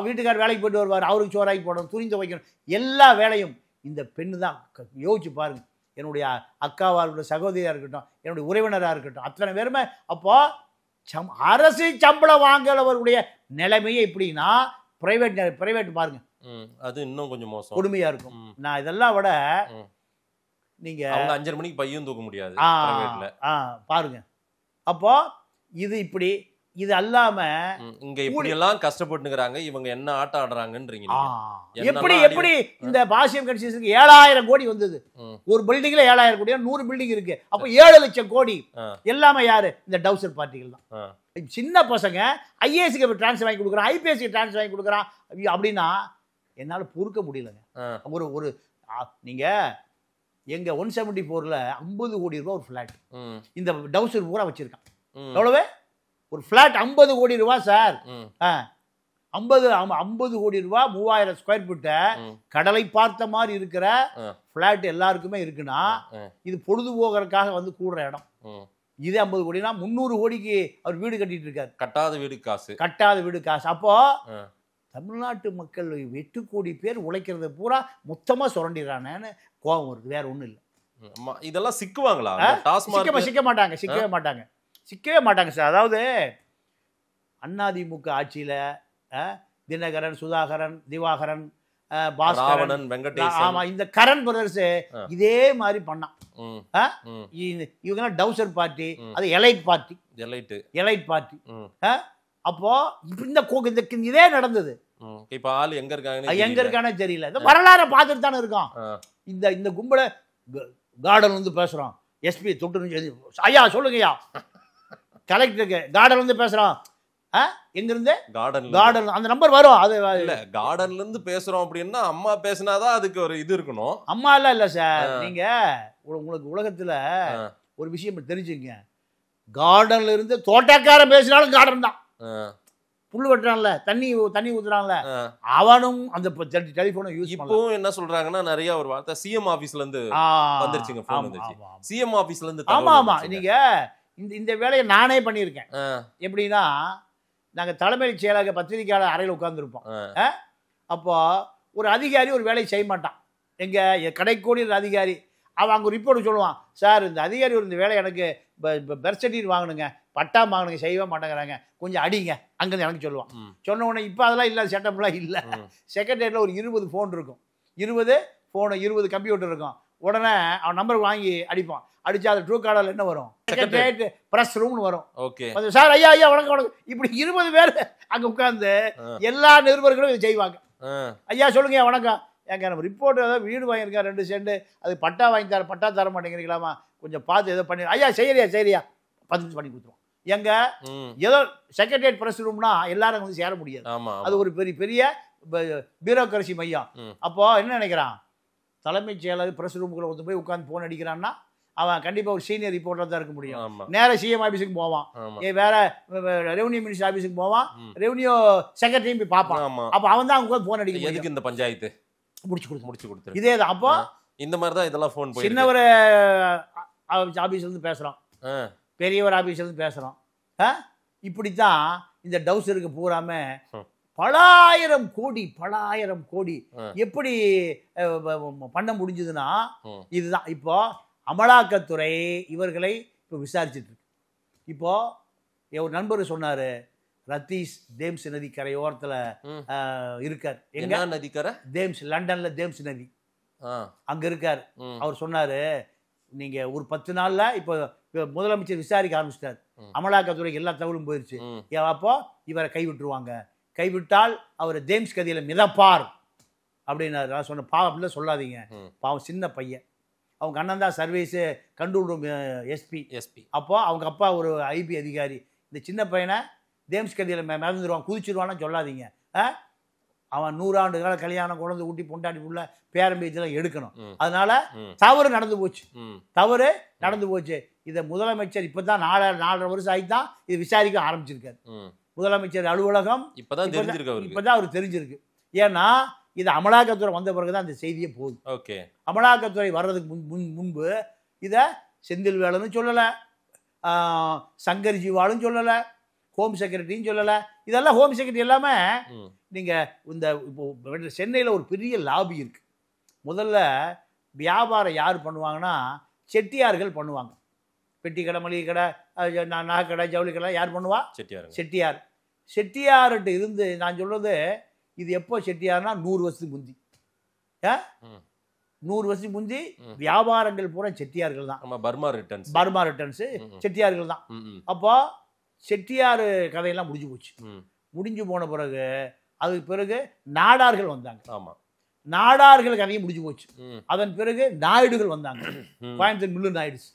வீட்டுக்கார் வேலைக்கு போயிட்டு வருவார், அவருக்கு சோறாக்கி போடணும், துணி துவைக்கணும், எல்லா வேலையும் இந்த பெண்ணு தான். யோசிச்சு பாருங்க. என்னுடைய அக்காவாக இருக்கட்டும், சகோதரியாக இருக்கட்டும், என்னுடைய உறவினராக இருக்கட்டும், அத்தனை பேருமே. அப்போ அரசு சம்பளம் வாங்குறவர்களுடைய நிலைமையே இப்படின்னா பிரைவேட் பாருங்க, அது இன்னும் கொஞ்சம் மோசம், கொடுமையா இருக்கும். நான் இதெல்லாம் விட நீங்க 5:30 மணிக்கு பையும் தூக்க முடியாது பாருங்க. அப்போ இது இப்படி, இது அல்லாம இங்க இப்படி எல்லாம் கஷ்டப்பட்டுங்கறாங்க. இவங்க என்ன ஆட்டம் ஆடுறாங்கன்றீங்க. எப்படி இந்த பாசியம் கன்ஸ்ட்ரக்ஷனுக்கு 7000 கோடி வந்தது. ஒரு பில்டிங்ல 7000 கோடி, 100 பில்டிங் இருக்கு. அப்ப 7 லட்சம் கோடி எல்லாமே யாரு? இந்த டவுசர் பார்ட்டிகள் தான். சின்ன பசங்க IASக்கு டிரான்ஸ்ஃபர் வாங்கி கொடுக்குறான், IPSக்கு டிரான்ஸ்ஃபர் வாங்கி கொடுக்குறான் அப்படின்னா என்னால பொறுக்க முடியலங்க. ஒரு நீங்க எங்க 174ல 50 கோடி ரூபாய் ஒரு பிளாட் இந்த டவுசர் பூரா வச்சிருக்கான். எவ்வளவு? ஒரு பிளாட் 50 கோடி ரூபாய் சார். 50 கோடி ரூபாய் 3000 ஸ்கொயர் ஃபீட்டை கடலை பார்த்த மாதிரி இருக்கிற பிளாட் எல்லாருக்குமே இருக்குன்னா இது பொழுதுபோகிறதுக்காக வந்து கூடுற இடம். இது 50 கோடினா 300 கோடிக்கு அவர் வீடு கட்டிட்டு இருக்காரு. கட்டாத வீடு காசு. அப்போ தமிழ்நாட்டு மக்கள் 8 கோடி பேர் உழைக்கிறத பூரா மொத்தமா சுரண்டிடுறானேன்னு கோபம் வருது, வேற ஒண்ணும் இல்லை. இதெல்லாம் சிக்குவாங்களா? சிக்கவே மாட்டாங்க சார். அதாவது அதிமுக ஆட்சியில தினகரன், சுதாகரன், திவாகரன், பாஸ்கரன், ஆமா, இந்த கரண் பிரதர்ஸ் இதே மாதிரி பண்ணான். இவங்க டவுசர் பார்ட்டி, அது எலைட் பார்ட்டி. அப்போ இந்த இதே நடந்தது. இப்ப ஆள் எங்க இருக்கானே தெரியல. இந்த வரலாறு பார்த்துட்டு தானே இருக்கோம். இந்த கும்பல கார்டன் வந்து பேசுறோம். SP தொட்டு ஐயா சொல்லுங்கய்யா, கலெக்டருக்கு கார்டன் வந்து பேசுறோம். எங்க இருந்து கார்டன் கார்டன் அந்த நம்பர் வரும். அது இல்ல கார்டன்ல இருந்து பேசுறோம் அப்படின்னா அம்மா பேசினாதான் அதுக்கு ஒரு இது இருக்கணும். அம்மா எல்லாம் இல்ல சார். நீங்க உங்களுக்கு உலகத்துல ஒரு விஷயம் தெரிஞ்சுங்க, கார்டன்ல இருந்து தோட்டக்காரன் பேசினாலும் கார்டன் தான். புல் வெட்டுறான்ல, தண்ணி ஊத்துறான்ல, அவனும் அந்த டெலிபோனை யூஸ் பண்ணலாம். இப்போ என்ன சொல்றாங்கன்னா நிறைய ஒரு வார்த்தை சிஎம் ஆபீஸ்ல இருந்து வந்துருச்சுங்க, போன் வந்துருச்சு சிஎம் ஆபீஸ்ல இருந்து. ஆமா ஆமா, நீங்க இந்த வேலையை நானே பண்ணியிருக்கேன். எப்படின்னா, நாங்க தலைமை செயலக பத்திரிகையாளர் அறையில் உட்கார்ந்துருப்போம். அப்போ ஒரு அதிகாரி ஒரு வேலையை செய்ய மாட்டான். எங்க கடைக்கோடி அதிகாரி அவன் அங்கே ரிப்போர்ட் சொல்லுவான், சார் இந்த அதிகாரி ஒரு இந்த வேலை எனக்கு பர்த் சர்டிஃபிகேட் வாங்கணுங்க, பட்டா வாங்கணுங்க, செய்யவே மாட்டேங்கிறாங்க, கொஞ்சம் அடிங்க அங்கேருந்து எனக்கு சொல்லுவான். சொன்ன உடனே இப்போ அதெல்லாம் இல்லை, செட்டப்லாம் இல்லை. செக்ரட்டரியில் ஒரு 20 ஃபோன் இருக்கும், 20 கம்ப்யூட்டர் இருக்கும். உடனே அவன் நம்பர் வாங்கி அடிப்பான். அடிச்சா அது ட்ரூ கார்டில் என்ன வரும், செக்ரட்டரியேட் பிரஸ் ரூம்னு வரும். ஓகே சார் ஐயா வணக்கம். இப்படி 20 பேர் அங்கே உட்கார்ந்து எல்லா நிருபர்களும் இதை செய்வாங்க. ஐயா சொல்லுங்க வணக்கம், ஏங்க நம்ம ரிப்போர்ட் ஏதாவது வீடு வாங்கியிருக்கேன் 2 சென்ட், அது பட்டா பட்டா தர மாட்டேங்கிறீங்களாமா, கொஞ்சம் பார்த்து ஏதோ பண்ணி. ஐயா சரியா 10 பண்ணி கொடுத்துருவோம். எங்க ஏதோ செக்ரட்டரியேட் பிரஸ் ரூம்னா எல்லாரும் வந்து சேர முடியாது, அது ஒரு பெரிய பியூரோக்ரசி மையம். அப்போ என்ன நினைக்கிறான், தலைமைச் செயலர் பிரஸ் ரூமுக்குள்ள ஒருத்தர் போய் உட்காந்து போன் அடிக்கிறான்னா அவன் கண்டிப்பா ஒரு சீனியர் ரிப்போர்ட்டர் தான் இருக்க முடியும். நேர சிஎம் ஆபீஸுக்கு போவான், வேற ரெவன்யூ மினிஸ்டர் ஆபீஸுக்கு போவான், ரெவன்யூ செக்ரட்டரியும் போய் பார்ப்பான். அப்போ அவன் தான் அவங்க போன் அடிக்க முடியும். இந்த பஞ்சாயத்து முடிச்சு கொடுத்து இதே தான். அப்போ இந்த மாதிரி தான் இதெல்லாம் ஃபோன் போய் சின்னவர் ஆபீஸ்ல இருந்து பேசுறோம், பெரியவர் ஆபீஸ்ல இருந்து பேசுறோம். இப்படித்தான் இந்த டவுசருக்கு பூராம பலாயிரம் கோடி எப்படி பண்ண முடிஞ்சதுன்னா இதுதான். இப்போ அமலாக்கத்துறை இவர்களை இப்போ விசாரிச்சுட்டு இருக்கு. இப்போ ஒரு நண்பர் சொன்னாரு, ரத்தீஸ் தேம்ஸ் நதி கரையோரத்தில் இருக்கார். எங்க நதிக்கரை? தேம்ஸ், லண்டன்ல தேம்ஸ் நதி அங்க இருக்கார். அவர் சொன்னாரு, நீங்க ஒரு 10 நாள்ல இப்போ முதலமைச்சர் விசாரிக்க ஆரம்பிச்சிட்டார், அமலாக்கத்துறைக்கு எல்லா தகவலும் போயிருச்சு, அப்போ இவரை கைவிட்டுருவாங்க, கைவிட்டால் அவர் தேம்ஸ் கதியில மிதப்பார் அப்படின்னாரு. நான் சொன்ன பாவம் அப்படிலாம் சொல்லாதீங்க, பாவம் சின்ன பையன், அவங்க அண்ணன் தான் சர்வீஸ் கண்ட்ரோல் எஸ்பி. அப்போ அவங்க அப்பா ஒரு ஐபி அதிகாரி. இந்த சின்ன பையனை தேம்ஸ் கதியில் மிதந்துருவான் குதிச்சிருவான்னு சொல்லாதீங்க. அவன் 100 ஆண்டு கால கல்யாணம் குழந்தை ஊட்டி பொண்டாட்டி உள்ள பேரம்பேச்செல்லாம் எடுக்கணும். அதனால தவறு நடந்து போச்சு. இதை முதலமைச்சர் இப்பதான் 4.5 வருஷம் ஆகித்தான் இது விசாரிக்க ஆரம்பிச்சிருக்காரு. முதலமைச்சர் அலுவலகம் இப்பதான் அவர் தெரிஞ்சிருக்கு. ஏன்னா இது அமலாக்கத்துறை வந்த பிறகுதான் இந்த செய்தியே போகுது. அமலாக்கத்துறை வர்றதுக்கு முன்பு இதை செந்தில் வேலன்னு சொல்லலை, சங்கர் ஜிவாலும் சொல்லலை, ஹோம் செக்ரட்டரின்னு சொல்லலை. இதெல்லாம் ஹோம் செக்ரட்டரி எல்லாமே நீங்கள் இந்த இப்போ சென்னையில் ஒரு பெரிய லாபி இருக்கு. முதல்ல வியாபாரம் யார் பண்ணுவாங்கன்னா செட்டியார்கள் பண்ணுவாங்க. பெட்டி கடை, மளிகை கடை, நகை கடை, ஜவுளி கடை யார் பண்ணுவா? செட்டியார்கிட்ட இருந்து நான் சொல்றது, இது எப்போ செட்டியார்னா 100 வருஷத்துக்கு முந்தி. 100 வருஷத்துக்கு முந்தி வியாபாரங்கள் பூரா செட்டியார்கள் தான். பர்மா ரிட்டர்ன்ஸ் செட்டியார்கள் தான். அப்போ செட்டியார் கதையெல்லாம் முடிஞ்சு போன பிறகு அதுக்கு பிறகு நாடார்கள் வந்தாங்க. நாடார்கள் கதையும் முடிஞ்சு போச்சு. அதன் பிறகு நாயுடுகள் வந்தாங்க, கோயம்புத்தூர் மில்லு நாயுடுஸ்,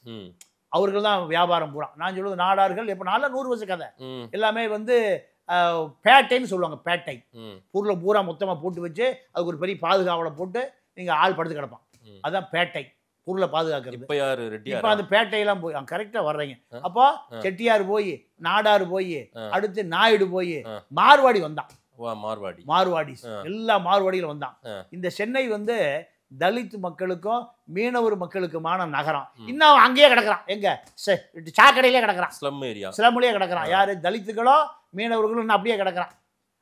அவர்கள் தான் வியாபாரம் பூரா. நான் சொல்றது நாடார்கள் எப்போ 100 வருஷ கதை எல்லாமே வந்து பேட்டைன்னு சொல்லுவாங்க. பேட்டை பொருளை பூரா மொத்தமாக போட்டு வச்சு அதுக்கு ஒரு பெரிய பாதுகாவலை போட்டு நீங்கள் ஆள் படுத்து கிடப்பான், அதுதான் பேட்டை, பொருளை பாதுகாக்கிறது. இப்போ அந்த பேட்டையெல்லாம் போய் கரெக்டாக வர்றீங்க. அப்போ செட்டியார் போய், நாடார் போய், அடுத்து நாயுடு போய், மார்வாடி வந்தான். மார்வாடி எல்லா மார்வாடிகளும் வந்தான். இந்த சென்னை வந்து தலித் மக்களுக்கும் மீனவர் மக்களுக்குமான நகரம். இன்னும் அங்கேயே கிடக்குறான், எங்க சாக்கடையிலே கிடக்குறான், ஸ்லம்லேயே கிடக்குறான். யாரு? தலித்துகளோ மீனவர்களும் இன்னும் அப்படியே கிடக்குறான்.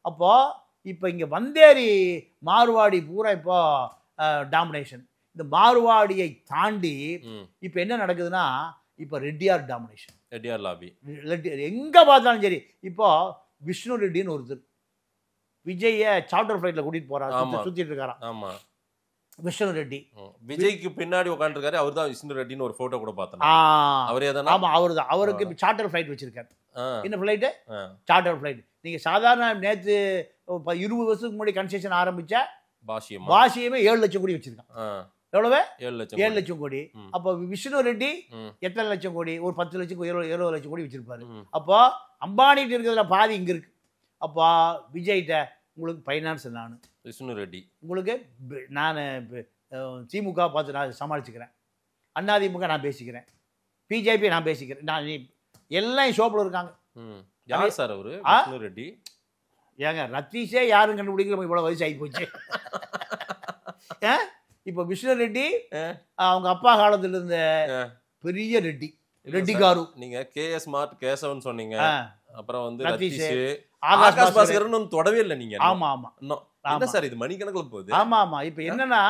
அப்போ இப்போ இங்க வந்தேரி மார்வாடி பூரா இப்போ டாமினேஷன். இந்த மார்வாடியை தாண்டி இப்போ என்ன நடக்குதுன்னா, இப்போ ரெட்டியார் டாமினேஷன், ரெட்டியார் லாபி. எங்க பார்த்தாலும் சரி. இப்போ விஷ்ணு ரெட்டின்னு ஒருத்தர் விஜய சார்ட்டர் ஃபிளைட்ல கூட்டிட்டு போறாரு, சுத்திட்டு இருக்காராம். விஷ்ணு ரெட்டி விஜய்க்கு பின்னாடி உட்காந்துருக்காரு, அவர் தான் விஷ்ணு ரெட்டின்னு ஒரு போட்டோ கூட பார்த்தேன். அவரே தான். ஆமா, அவரு தான். அவருக்கு சார்ட்டர் ஃபிளைட் வச்சிருக்காரு. என்ன ஃபிளைட்டு? Charter flight. நீங்க சாதாரண நேற்று 20 வருஷத்துக்கு முன்னாடி கன்ஸ்ட்ரக்ஷன் ஆரம்பிச்ச பாஷியமே 7 லட்சம் கோடி வச்சிருக்கான். எவ்வளவு 7 லட்சம் கோடி. அப்போ விஷ்ணு ரெட்டி எத்தனை லட்சம் கோடி? ஒரு 10 லட்சம் 20 லட்சம் கோடி வச்சிருப்பாரு. அப்போ அம்பானிட்டு இருக்கிறதுல பாதி இங்க இருக்கு. அப்போ விஜய்கிட்ட உங்களுக்கு ஃபைனான்ஸ் நான் விஷ்ணு ரெட்டி, உங்களுக்கு நான் திமுக பார்த்து நான் சமாளிச்சுக்கிறேன், அதிமுக நான் பேசிக்கிறேன், பிஜேபி நான் பேசிக்கிறேன், நான் எல்லாம் ஷோப்பில் இருக்காங்க. யார் சார் அவரு விஷ்ணு ரெட்டி? ஏங்க ரத்தீஷே யாரும் கண்டுபிடிக்கிற இவ்வளோ வயசு ஆகி போச்சு. இப்போ விஷ்ணு ரெட்டி அவங்க அப்பா காலத்துல இருந்த பெரிய ரெட்டி, ரெட்டி காரு. நீங்க கேஎஸ் மார்ட் கேசவன் சொன்னீங்க, அப்புறம் வந்து ரத்தீஷ், ஆகாஷ் பாஸ்கர்னு தொடவே இல்லை நீங்க. ஆமா ஆமா என்ன சார் இது மணிக்கணக்கில் போகுது? ஆமா ஆமா. இப்போ என்னன்னா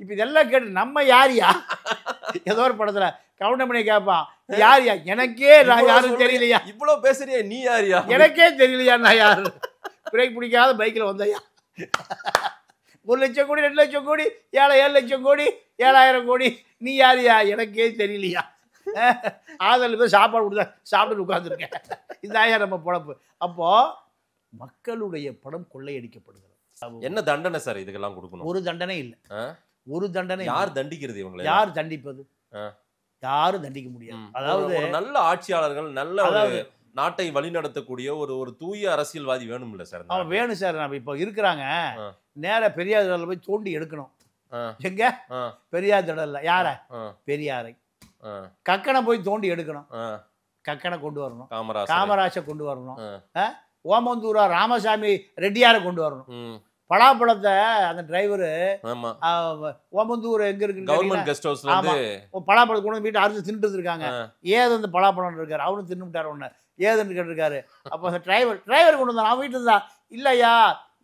இப்போ இதெல்லாம் கேட்டு நம்ம யாரியா ஏதோ ஒரு படத்துல கவுண்டமணி கேட்பான், யாரியா எனக்கே நான் யாரும் தெரியலையா, இவ்வளவு பேசுறியா நீ யாரியா, எனக்கே தெரியலையா நான் யாரு, பிரேக் பிடிக்காத பைக்கில் வந்தையா, 1 லட்சம் கோடி 2 லட்சம் கோடி 7 லட்சம் கோடி 7000 கோடி, நீ யாரியா எனக்கே தெரியலையா, ஆதல் போய் சாப்பாடு கொடுத்தா சாப்பிட்டு உட்காந்துருக்கேன், இதாயா நம்ம பொழப்பு. அப்போ மக்களுடைய படம் கொள்ளையடிக்கப்படுகிறது. என்ன தண்டனை சார் இதுக்கெல்லாம் கொடுக்கணும்? ஒரு தண்டனை இல்லை, ஒரு தண்டனை. யார் தண்டிக்கிறது இவங்களை? யார் தண்டிப்பது? யாரும் தண்டிக்க முடியாது. அதாவது நல்ல ஆட்சியாளர்கள், நல்ல நாட்டை வழிநடத்தக்கூடிய ஒரு தூய அரசியல்வாதி வேணும்ல சார்? அவன் வேணும் சார். நம்ம இப்போ இருக்கிறாங்க, நேர பெரியார் போய் தோண்டி எடுக்கணும். எங்க பெரியார் திடல்ல யார? பெரியாரை. கக்கனை போய் தோண்டி எடுக்கணும், கக்கனை கொண்டு வரணும், காமராஜை கொண்டு வரணும், ஓமந்தூரா ராமசாமி ரெட்டியாரை கொண்டு வரணும். பலாப்பழத்தை அந்த டிரைவரு ஓமந்தூர் எங்க இருக்கு கவர்மெண்ட் கெஸ்ட் ஹவுஸ்ல பலாப்பழத்தை கொண்டு வீட்டு அரிசி தின்னுட்டு இருக்காங்க. ஏது அந்த பலாப்பழம் இருக்காரு, அவரும் தின்னுட்டாரு ஒண்ணு, ஏதுன்னு கேட்டிருக்காரு. அப்போ அந்த டிரைவர் கொண்டு வந்தான், அவன் வீட்டு இருந்தான். இல்லையா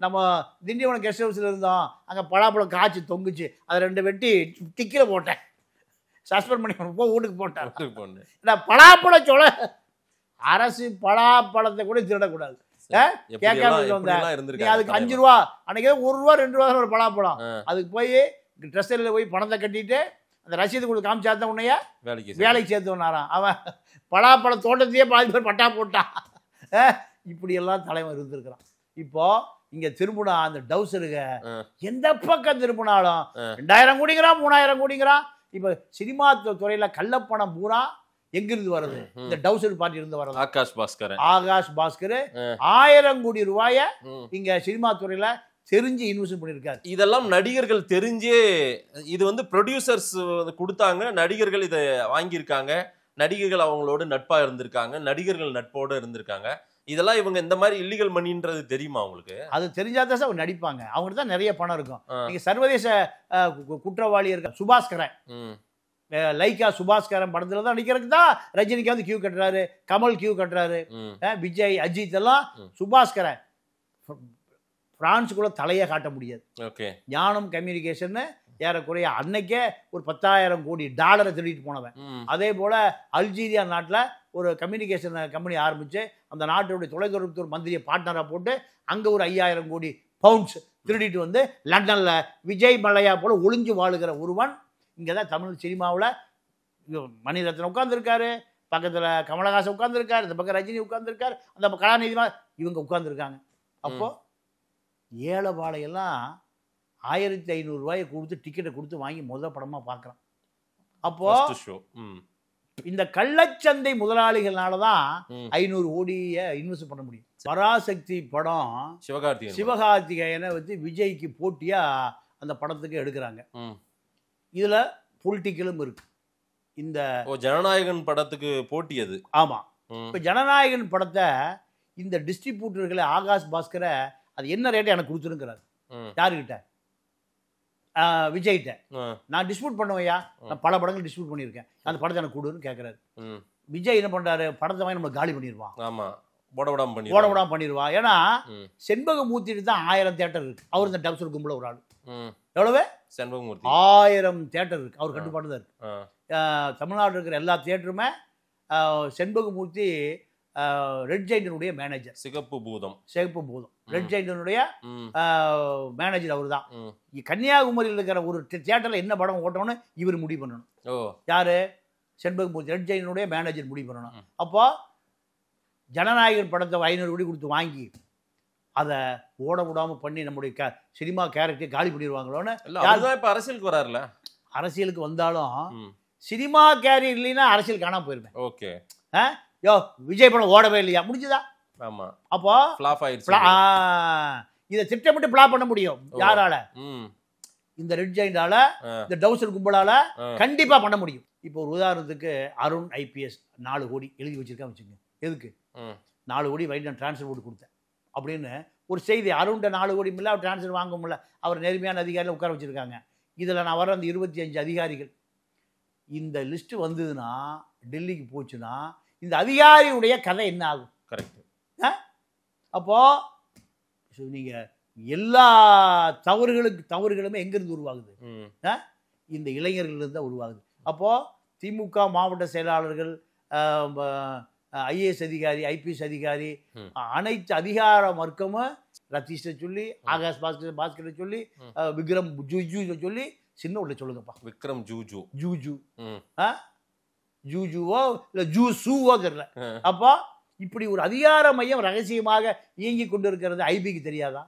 நம்ம திண்டிவனம் கெஸ்ட் ஹவுஸ்ல இருந்தோம், அங்கே பலாப்பழம் காய்ச்சி தொங்குச்சு, அதை 2 வெட்டி டிக்கில் போட்டேன், சஸ்பெண்ட் பண்ணி வீட்டுக்கு போட்டேன். பலாப்பழம் சொல்ல அரசு பலாப்பழத்தை கூட திருடக்கூடாது. அதுக்கு 5 ரூபா, அன்னைக்கு 1 ரூபா 2 ரூபா ஒரு பலாப்பழம். அதுக்கு போய் ட்ரெஸ்ஸில் போய் பணத்தை கட்டிட்டு அந்த ரசீது கொடுத்து காமிச்சாதான் உன்னைய வேலைக்கு சேர்த்து வந்தாரான். அவன் பலாப்பழ தோட்டத்தையே பாதி பேர் பட்டா போட்டான். இப்படியெல்லாம் தலைவன் இருந்திருக்கிறான். இப்போ இங்க திரும்பினா அந்த டவுசருங்க எந்த பக்கம் திரும்பினாலும் 2000 கோடிங்கிறான், 3000 கோடிங்கிறான். இப்ப சினிமா துறையில கள்ளப்பணம் பூரா எங்கிருந்து வருது? இந்த டவுசர் பார்ட்டி இருந்து வருது. ஆகாஷ் பாஸ்கர் 1000 கோடி ரூபாய இங்க சினிமா துறையில தெரிஞ்சு இன்வெஸ்ட் பண்ணிருக்காரு. இதெல்லாம் நடிகர்கள் தெரிஞ்சே, இது வந்து ப்ரொடியூசர்ஸ் கொடுத்தாங்க, நடிகர்கள் இதை வாங்கியிருக்காங்க, நடிகர்கள் அவங்களோட நட்பா இருந்திருக்காங்க, நடிகர்கள் நட்போட இருந்திருக்காங்க. இதெல்லாம் இவங்க இந்த மாதிரி இல்லீகல் மணின்றது தெரியுமா உங்களுக்கு? அது தெரிஞ்சாதான் சார் அவங்க நடிப்பாங்க. அவங்களுக்கு தான் நிறைய பணம் இருக்கும். நீங்க சர்வதேச குற்றவாளி இருக்க சுபாஸ்கரன், லைக்கா சுபாஸ்கரன் படத்துல தான் நடிக்கிறதுக்கு தான் ரஜினிக்கு வந்து கியூ கட்டுறாரு, கமல் கியூ கட்டுறாரு, விஜய் அஜித் எல்லாம். சுபாஸ்கரன் பிரான்ஸுக்குள்ள தலையை காட்ட முடியாது. ஞானம் கம்யூனிகேஷன் ஏறக்குறைய அன்னைக்கே ஒரு 10,000 கோடி டாலரை திருடிட்டு போனவன். அதே போல அல்ஜீரியா நாட்டில் ஒரு கம்யூனிகேஷன் கம்பெனி ஆரம்பிச்சு அந்த நாட்டுடைய தொலைத்தொடர்புத்துறை மந்திரியை பார்ட்னராக போட்டு அங்கே ஒரு 5,000 கோடி பவுண்ட்ஸ் திருடிட்டு வந்து லண்டன்ல விஜய் மல்லையா போல ஒளிஞ்சு வாழுகிற ஒருவன் இங்கே தான் தமிழ் சினிமாவில் மணிரத்னம் உட்கார்ந்துருக்காரு, பக்கத்தில் கமலஹாசன் உட்கார்ந்துருக்காரு, இந்த பக்கம் ரஜினி உட்கார்ந்துருக்காரு, அந்த கலாநிதி இவங்க உட்கார்ந்துருக்காங்க. அப்போ ஏழைபாளையெல்லாம் 1500 ரூபாயை கொடுத்து டிக்கெட்டை கொடுத்து வாங்கி முதல் படமா பார்க்குறான். அப்போ இந்த கள்ளச்சந்தை முதலாளிகள்னால தான் 500 கோடியை இன்வெஸ்ட் பண்ண முடியும். பராசக்தி படம் சிவகார்த்திகேயனை வந்து விஜய்க்கு போட்டியா அந்த படத்துக்கு எடுக்கிறாங்க. இதுல பொலிட்டிக்கலும் இருக்கு. இந்த ஜனநாயகன் படத்துக்கு போட்டி அது. ஆமா. இப்ப ஜனநாயகன் படத்தை இந்த டிஸ்ட்ரிபியூட்டர்களை ஆகாஷ் பாஸ்கரை அது என்ன ரேட்டை எனக்கு கொடுத்துருங்கிறாரு. யாருக்கிட்ட? விஜய்கிட்ட. நான் டிஸ்ட்ரிபியூட் பண்ணுவேயா, நான் பல படங்கள் டிஸ்ட்ரிபியூட் பண்ணியிருக்கேன், அந்த படத்தை எனக்கு கொடுன்னு கேட்குறாரு. விஜய் என்ன பண்றாரு, படத்தை வாங்கி நம்ம காலி பண்ணிடுவான். ஆமா, போட விடாம பண்ணிடுவான். ஏன்னா செண்பகமூர்த்திட்டு தான் 1000 தியேட்டர் இருக்கு. அவர் இந்த டப்சர் கும்பல ஒரு ஆள். எவ்வளவு? செண்பகமூர்த்தி 1000 தியேட்டர் இருக்கு, அவர் கட்டுப்பாடு தான் இருக்கு. தமிழ்நாட்டில் இருக்கிற எல்லா தியேட்டருமே செண்பகமூர்த்தி ரெட் ஜெயின்டனுடைய மேனேஜர். சிகப்பு பூதம் ரெட் ஜெயின்டனுடைய மேனேஜர் அவர் தான். கன்னியாகுமரியில் இருக்கிற ஒரு தியேட்டர்ல என்ன படம் ஓட்டணும்னு இவர் முடிவு பண்ணணும். யாரு? செண்பகமூர்த்தி ரெட் ஜெயின்டனுடைய மேனேஜர் முடிவு பண்ணணும். அப்போ ஜனநாயகன் படத்தை 500 கோடி கொடுத்து வாங்கி அதை ஓட விடாம பண்ணி நம்முடைய சினிமா கேரக்டர் காலி பண்ணிடுவாங்களோன்னு. இப்ப அரசியலுக்கு வராருல, அரசியலுக்கு வந்தாலும் ம். சினிமா கேரியர் இல்லைன்னா அரசியல் காணாம போயிருப்பேன். ஓகே. யோ விஜய் படம் ஓடவே இல்லையா, முடிஞ்சுதா? ஆமா. அப்போ ஃப்ளாப் ஆயிடுச்சு. இதை திட்டமிட்டு பிளாப் பண்ண முடியும். யாரால? ம். இந்த ரெட் ஜெயிண்டால, இந்த டவுசர் கும்பலால கண்டிப்பா பண்ண முடியும். இப்போ ஒரு உதாரணத்துக்கு அருண் ஐபிஎஸ் 4 கோடி எழுதி வச்சிருக்கேன் வச்சுக்கோங்க. எதுக்கு? 4 கோடி வைட் நான் டிரான்ஸ்ஃபர் போட்டு கொடுத்தேன் அப்படின்னு ஒரு செய்தி. அருண்ட 4 கோடி மில்ல அவர் டிரான்ஸ்ஃபர் வாங்க முடியல, அவர் நேர்மையான அதிகாரியில் உட்கார வச்சிருக்காங்க. இதில் நான் வர அந்த 25 அதிகாரிகள், இந்த லிஸ்ட் வந்ததுன்னா டெல்லிக்கு போச்சுன்னா இந்த அதிகாரியுடைய கதை என்ன ஆகும்? கரெக்ட். அப்போ நீங்க எல்லா தவறுகளுமே எங்கிருந்து உருவாகுது? இந்த இளைஞர்களிருந்து தான் உருவாகுது. அப்போ திமுக மாவட்ட செயலாளர்கள், ஐஏஎஸ் அதிகாரி, ஐபிஎஸ் அதிகாரி, அனைத்து அதிகார வர்க்கமும் ரத்தீஷை சொல்லி, ஆகாஷ் பாஸ்கரை சொல்லி, விக்ரம் ஜூஜூ சொல்லி சின்ன உள்ள சொல்லுங்கப்பா. விக்ரம் ஜூஜூ ஜூஜூவோ இல்லை ஜூசூவோ தெரியல. அப்போ இப்படி ஒரு அதிகார மையம் ரகசியமாக இயங்கி கொண்டு இருக்கிறது ஐபிக்கு தெரியாதா?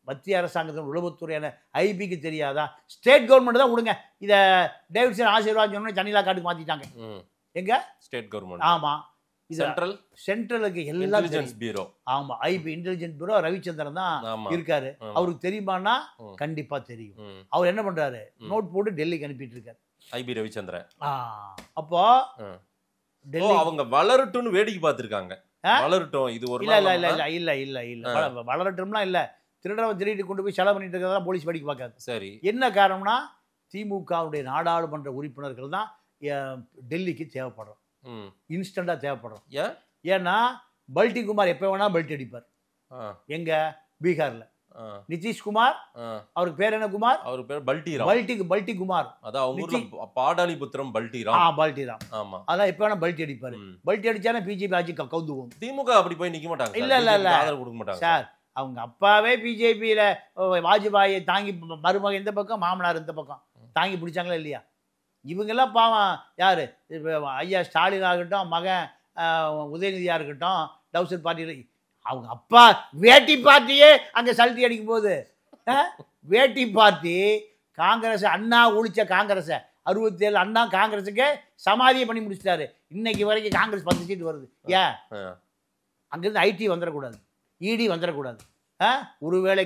மத்திய அரசாங்கத்தின் உளவுத்துறையான ஐபிக்கு தெரியாதா? ஸ்டேட் கவர்மெண்ட் தான் விடுங்க, இதை டேவிட்சன் ஆசீர்வாத் சொன்ன தனிலா காட்டுக்கு மாத்திட்டாங்க. எங்க ஸ்டேட் கவர்மெண்ட்? ஆமா, சென்ட்ரலுக்கு எல்லாம் பியூரோ. ஆமா, ஐபி இன்டெலிஜென்ஸ் பியூரோ ரவிச்சந்திரன் தான் இருக்காரு. அவருக்கு தெரியுமானா கண்டிப்பா தெரியும். அவர் என்ன பண்றாரு? நோட் போட்டு டெல்லிக்கு அனுப்பிட்டு இருக்காரு ஐபி ரவிச்சந்திரன். அப்போ டெல்லி அவங்க வளரட்டும்னு வேடிக்கை பார்த்திருக்காங்க. வளரட்டும், இது ஒரு இல்ல இல்ல இல்ல இல்ல இல்ல இல்ல வளரட்டும்லாம் இல்ல. திருடவன் திருடிட்டு கொண்டு போய் செலவு பண்ணிட்டு இருக்கிறதா போலீஸ் வேடிக்கை பார்க்காது. சரி, என்ன காரணம்னா திமுகவுடைய நாடாளுமன்ற உறுப்பினர்கள் தான் டெல்லிக்கு தேவைப்படுறோம், இன்ஸ்டண்டா தேவைப்படுறோம். ஏன்னா பல்டிகுமார் எப்ப வேணா பெல்ட் அடிப்பார். எங்க பீகார்ல நிதிஷ்குமார், அவருக்கு பேர் என்ன குமார்? அவருக்கு பேர் பல்டிராம். பல்டிகுமார், அதான் அவங்க ஊர்ல பாடாலிபுத்திரம் பல்டிராம். பல்டிராம், ஆமா, அதான் எப்ப வேணா பல்டி அடிப்பாரு. பல்டி அடிச்சானே பிஜேபி ஆட்சி கவுந்துவோம். திமுக அப்படி போய் நிக்க மாட்டாங்க. இல்ல இல்ல இல்ல, ஆதரவு கொடுக்க மாட்டாங்க சார். அவங்க அப்பாவே பிஜேபியில வாஜ்பாயை தாங்கி, மருமகன் இந்த பக்கம், மாமனார் இந்த பக்கம் தாங்கி பிடிச்சாங்களா இல்லையா? இவங்கெல்லாம் பாவம் யாரு? ஐயா ஸ்டாலின் ஆகட்டும், மகன் உதயநிதியா இருக்கட்டும், டவுசர் பார்ட்டியில் அவங்க அப்பா வேட்டி பார்ட்டியே அங்கே சல்ட்டி அடிக்கும் போது, வேட்டி பார்ட்டி காங்கிரஸ், அண்ணா ஒழிச்ச காங்கிரஸை 67 அண்ணா காங்கிரஸுக்கு சமாதியை பண்ணி முடிச்சிட்டாரு. இன்னைக்கு வரைக்கும் காங்கிரஸ் 10 சீட்டு வருது. ஏன்? அங்கிருந்து ஐடி வந்துடக்கூடாது, இடி வந்துடக்கூடாது. ஒருவேளை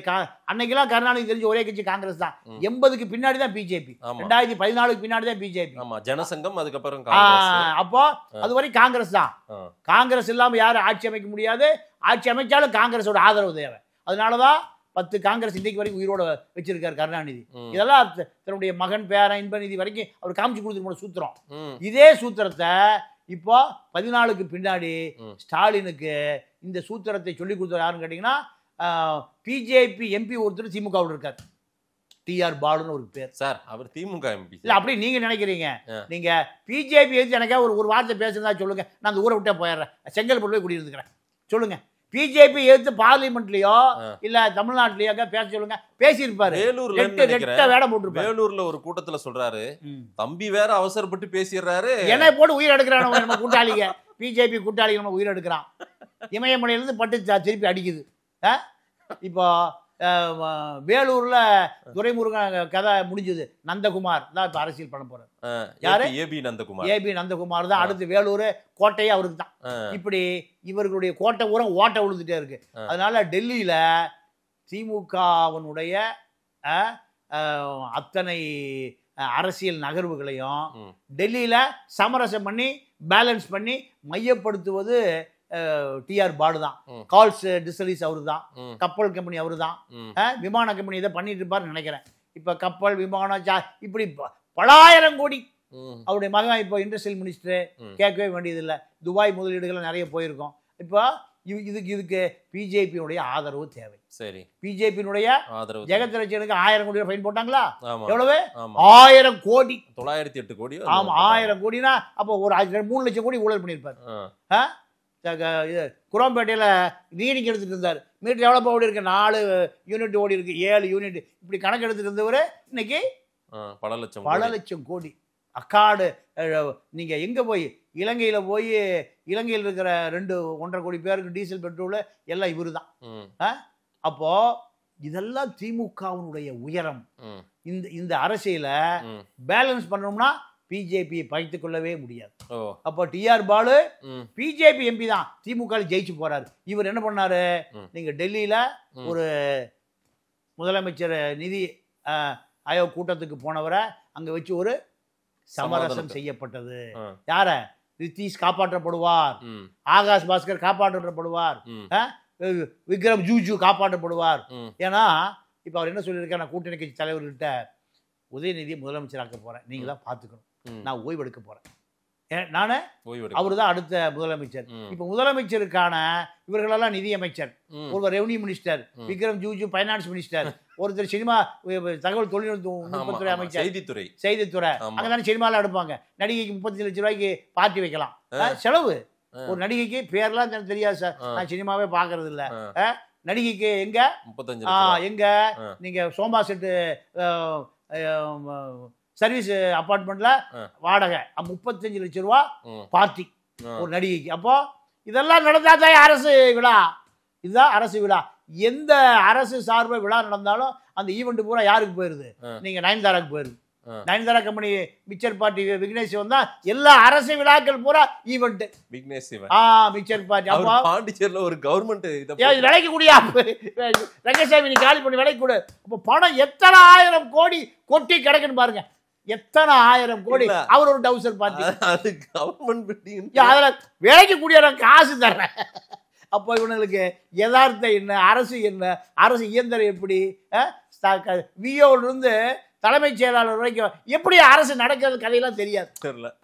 அன்னைக்கெல்லாம் கருணாநிதி தெரிஞ்ச ஒரே கட்சி காங்கிரஸ் தான். 80க்கு பின்னாடி தான் பிஜேபி, 2014க்கு பின்னாடி தான் பிஜேபி, ஜனசங்கம், அதுக்கப்புறம். அப்போ அதுவரை காங்கிரஸ் தான். காங்கிரஸ் இல்லாம யாரும் ஆட்சி அமைக்க முடியாது. ஆட்சி அமைச்சாலும் காங்கிரஸோட ஆதரவு தேவை. அதனாலதான் 10 காங்கிரஸ் இன்றைக்கு வரைக்கும் உயிரோட வச்சிருக்காரு கருணாநிதி. இதெல்லாம் தன்னுடைய மகன் பேரன் இன்பநிதி வரைக்கும் அவர் காமிச்சு கொடுத்துருக்க சூத்திரம். இதே சூத்திரத்தை இப்போ 14க்கு பின்னாடி ஸ்டாலினுக்கு இந்த சூத்திரத்தை சொல்லி கொடுத்தவர் யாருன்னு கேட்டீங்கன்னா, பிஜேபி எம்பி ஒருத்தர் திமுகவில் இருக்கார், டிஆர் பாலுன்னு ஒரு பேர். சார், அவர் திமுக எம்பி இல்ல அப்படி நீங்க நினைக்கிறீங்க. நீங்க பிஜேபி எதிர்த்து எனக்கா ஒரு வார்த்தை பேசுறதா சொல்லுங்க, நான் அந்த ஊரை விட்டே போயிடுறேன், செங்கல்பட்டு போய் குடியிருந்துக்கிறேன். சொல்லுங்க, பிஜேபி எதிர்த்து பார்லிமெண்ட்லயோ இல்ல தமிழ்நாட்டிலயோ பேச சொல்லுங்க. பேசியிருப்பாரு. வேலூர்ல ஒரு கூட்டத்துல சொல்றாரு, தம்பி வேற அவசரப்பட்டு பேசிடுறாரு, என்ன போட்டு உயிர் எடுக்கிறான் நம்ம கூட்டாளிங்க, பிஜேபி கூட்டாளிங்க நம்ம உயிர் எடுக்கிறான். இமயமலையிலிருந்து பட்டு திருப்பி அடிக்குது. இப்போ வேலூர்ல துரைமுருகன் கதை முடிஞ்சது. நந்தகுமார் தான் இப்ப அரசியல் பண்ண போறாரு. யாரு? ஏபி நந்தகுமார் தான். அடுத்து வேலூர் கோட்டையே அவருக்கு தான். இப்படி இவர்களுடைய கோட்டை ஊரம் ஓட்ட விழுந்துட்டே இருக்கு. அதனால டெல்லியில திமுகவனுடைய அத்தனை அரசியல் நகர்வுகளையும் டெல்லியில சமரசம் பண்ணி பேலன்ஸ் பண்ணி மையப்படுத்துவது டிஆர் பாலு தான். கால்ஸ் டிசலிஸ் அவரு தான். கப்பல் கம்பெனி அவரு தான். விமான கம்பெனி இதை பண்ணிட்டு இருப்பாருன்னு நினைக்கிறேன். இப்ப கப்பல், விமானம், இப்படி பலாயிரம் கோடி அவருடைய மகன் இப்போ இண்டஸ்ட்ரியல் மினிஸ்டர், கேட்கவே வேண்டியதில்லை. துபாய் முதலீடுகள் நிறைய போயிருக்கோம். இப்போ இதுக்கு பிஜேபியினுடைய ஆதரவு தேவை. சரி, பிஜேபியினுடைய ஜெகத் ரட்சனுக்கு 1000 கோடி ஃபைன் போட்டாங்களா? எவ்வளவு? 1000 கோடி, 908 கோடி. ஆமா, 1000 கோடினா அப்போ ஒரு 3 லட்சம் கோடி ஊழல் பண்ணியிருப்பாரு. குரோம்பேட்டையில ரீடிங் எடுத்துட்டு இருந்தார். மீட்டர் எவ்வளோ ஓடி இருக்கு? 4 யூனிட் ஓடி இருக்கு, 7 யூனிட், இப்படி கணக்கு எடுத்துட்டு இருந்தவர் இன்னைக்கு பல லட்சம் கோடி. அக்காடு நீங்க எங்க போய் இலங்கையில போய், இலங்கையில் இருக்கிற 2-1.5 கோடி பேருக்கு டீசல் பெட்ரோல் எல்லாம் இவரு தான். அப்போ இதெல்லாம் திமுகவினுடைய உயரம். இந்த அரசியல பேலன்ஸ் பண்ணோம்னா பிஜேபியை பகைத்துக் கொள்ளவே முடியாது. அப்போ டிஆர் பாலு பிஜேபி எம்பி தான், திமுக ஜெயிச்சு போறாரு. இவர் என்ன பண்ணாரு, நீங்க டெல்லியில ஒரு முதலமைச்சர் நிதி ஆயோக் கூட்டத்துக்கு போனவரை அங்க வச்சு ஒரு சமரசம் செய்யப்பட்டது. யார? நிதிஷ் காப்பாற்றப்படுவார், ஆகாஷ் பாஸ்கர் காப்பாற்றப்படுவார், விக்ரம் ஜூஜு காப்பாற்றப்படுவார். ஏன்னா இப்ப அவர் என்ன சொல்லியிருக்காரு, நான் கூட்டணி கட்சி தலைவர்கிட்ட உதயநிதியை முதலமைச்சராக்க போறேன், நீங்க தான் பாத்துக்கணும், நான் ஓய்வெடுக்க போறேன், நானே அவரு தான் அடுத்த முதலமைச்சர். இப்ப முதலமைச்சருக்கான இவர்களெல்லாம் நிதி அமைச்சர், ஒருவர் revenue minister, Vikram Juju finance minister, ஒருத்தர் சினிமா தகவல் தொழில்நுட்பத்துறை அமைச்சர், செய்தித்துறை. அங்கதானே சினிமால எடுப்பாங்க. நடிகைக்கு 35 லட்சம் ரூபாய்க்கு பார்ட்டி வைக்கலாம், செலவு. ஒரு நடிகைக்கு பேர்லாம் தெரியாது சார், நான் சினிமாவே பாக்குறது இல்ல. நடிகைக்கு எங்க எங்க நீங்க சோமா செட்டு சர்வீஸ் அபார்ட்மெண்ட்ல வாடகை 35 லட்சம் ரூபா பார்ட்டி ஒரு நடிகைக்கு. அப்போ இதெல்லாம் நடந்தாதான் அரசு விழா. இதுதான் அரசு விழா. எந்த அரசு சார்பு விழா நடந்தாலும் அந்த ஈவெண்ட் பூரா யாருக்கு போயிருது, நீங்க நயன்தாராக்கு போயிருது. Nayanthara company mixture party Vignesh வந்தா எல்லா அரசு விழாக்கள் பூரா ஈவெண்ட் விக்னேஷ் மிக்சர் பார்ட்டி. அப்போ பாண்டிச்சேரியில ஒரு கவர்மெண்ட் விலைக்கு கூடியா ரங்கசாமி நீ காலி பண்ணி விலைக்கு கொடு. அப்போ பணம் எத்தனை ஆயிரம் கோடி கொட்டி கிடக்குன்னு பாருங்க, எத்தனை ஆயிரம் கோடி. அவர் ஒரு டவுசர் பார்ட்டி, அதுல விலைக்கு கூடிய காசு தர்றேன். அப்போ இவனுக்கு யதார்த்தம் என்ன, அரசு என்ன, அரசு இயந்திரம் எப்படி, விஓல இருந்து தலைமைச் செயலாளர் வரைக்கும் எப்படி அரசு நடக்கிறது கதையெல்லாம் தெரியாது.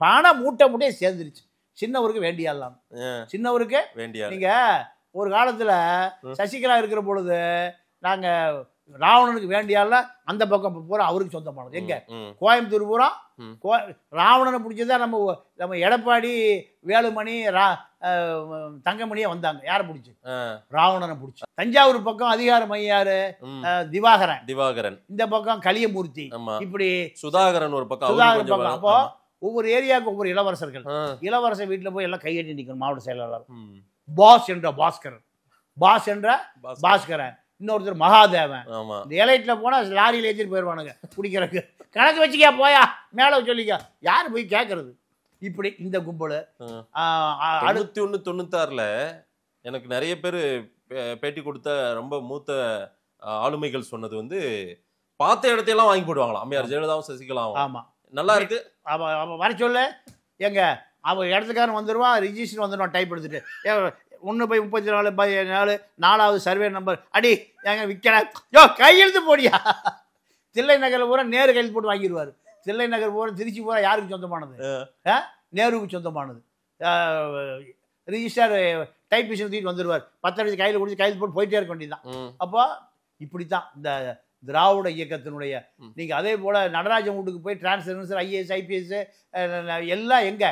பணம் மூட்டை மூட்டையே சேர்ந்துருச்சு. சின்னவருக்கு வேண்டியாலாம், சின்னவருக்கு வேண்டிய. நீங்க ஒரு காலத்துல சசிகலா இருக்கிற பொழுது நாங்க ராவணனுக்கு வேண்டியால அந்த பக்கம் பூரா அவருக்கு சொந்தமானது. எங்க கோயம்புத்தூர் பூரா ராவணனை பிடிச்சதா நம்ம எடப்பாடி வேலுமணி தங்கமணியே வந்தாங்க. யாரை பிடிச்சி? ராவணனை பிடிச்சி. தஞ்சாவூர் பக்கம் அதிகார மையாரு திவாகரன், இந்த பக்கம் கலியமூர்த்தி, இப்படி சுதாகரன் ஒரு பக்கம். அப்போ ஒவ்வொரு ஏரியாவுக்கு ஒவ்வொரு இளவரசர்கள். இளவரசர் வீட்டுல போய் எல்லாம் கையெட்டி நிற்கணும். மாவட்ட செயலாளர் பாஸ் என்ற பாஸ்கரன், இன்னொருத்தர் மகாதேவன். இந்த எலைட்ல போனா லாரியில ஏற்றிட்டு போயிடுவானுங்க குடிக்கிறதுக்கு. கணக்கு வச்சுக்கா போயா மேல சொல்லிக்க, யாரு போய் கேட்கறது? இப்படி இந்த கும்பல் 91-96ல எனக்கு நிறைய பேர் பேட்டி கொடுத்த ரொம்ப மூத்த ஆளுமைகள் சொன்னது வந்து பார்த்த இடத்தையெல்லாம் வாங்கி போடுவாங்களாம் அம்மையார் ஜெயலலிதாவும் சசிகலாவும். ஆமா, நல்லா இருக்கு. அவன் வர சொல்லு, எங்க அவன் இடத்துக்காரன் வந்துடுவான், ரிஜிஸ்டர் வந்துடுவான் டைப் எடுத்துட்டு. 1/34 4வது சர்வே நம்பர் அடி எங்க விற்கிற கையெழுத்து போடியா. தில்லை நகரில் பூரா நேரு கையெழுத்து போட்டு வாங்கிடுவார். தில்லை நகர் பூரா திருச்சி பூரா யாருக்கு சொந்தமானது? நேருவுக்கு சொந்தமானது. ரிஜிஸ்டர் டைப் மிஷின் தூக்கிட்டு வந்துடுவார். 10 அடிச்சு கையில் குடிச்சு கையில் போட்டு போயிட்டே இருக்க வேண்டியதுதான். அப்போ இப்படித்தான் இந்த திராவிட இயக்கத்தினுடைய. நீங்க அதே போல நடராஜன் வீட்டுக்கு போய் டிரான்ஸ்ஜெண்டர் IAS IPS எல்லாம் எங்க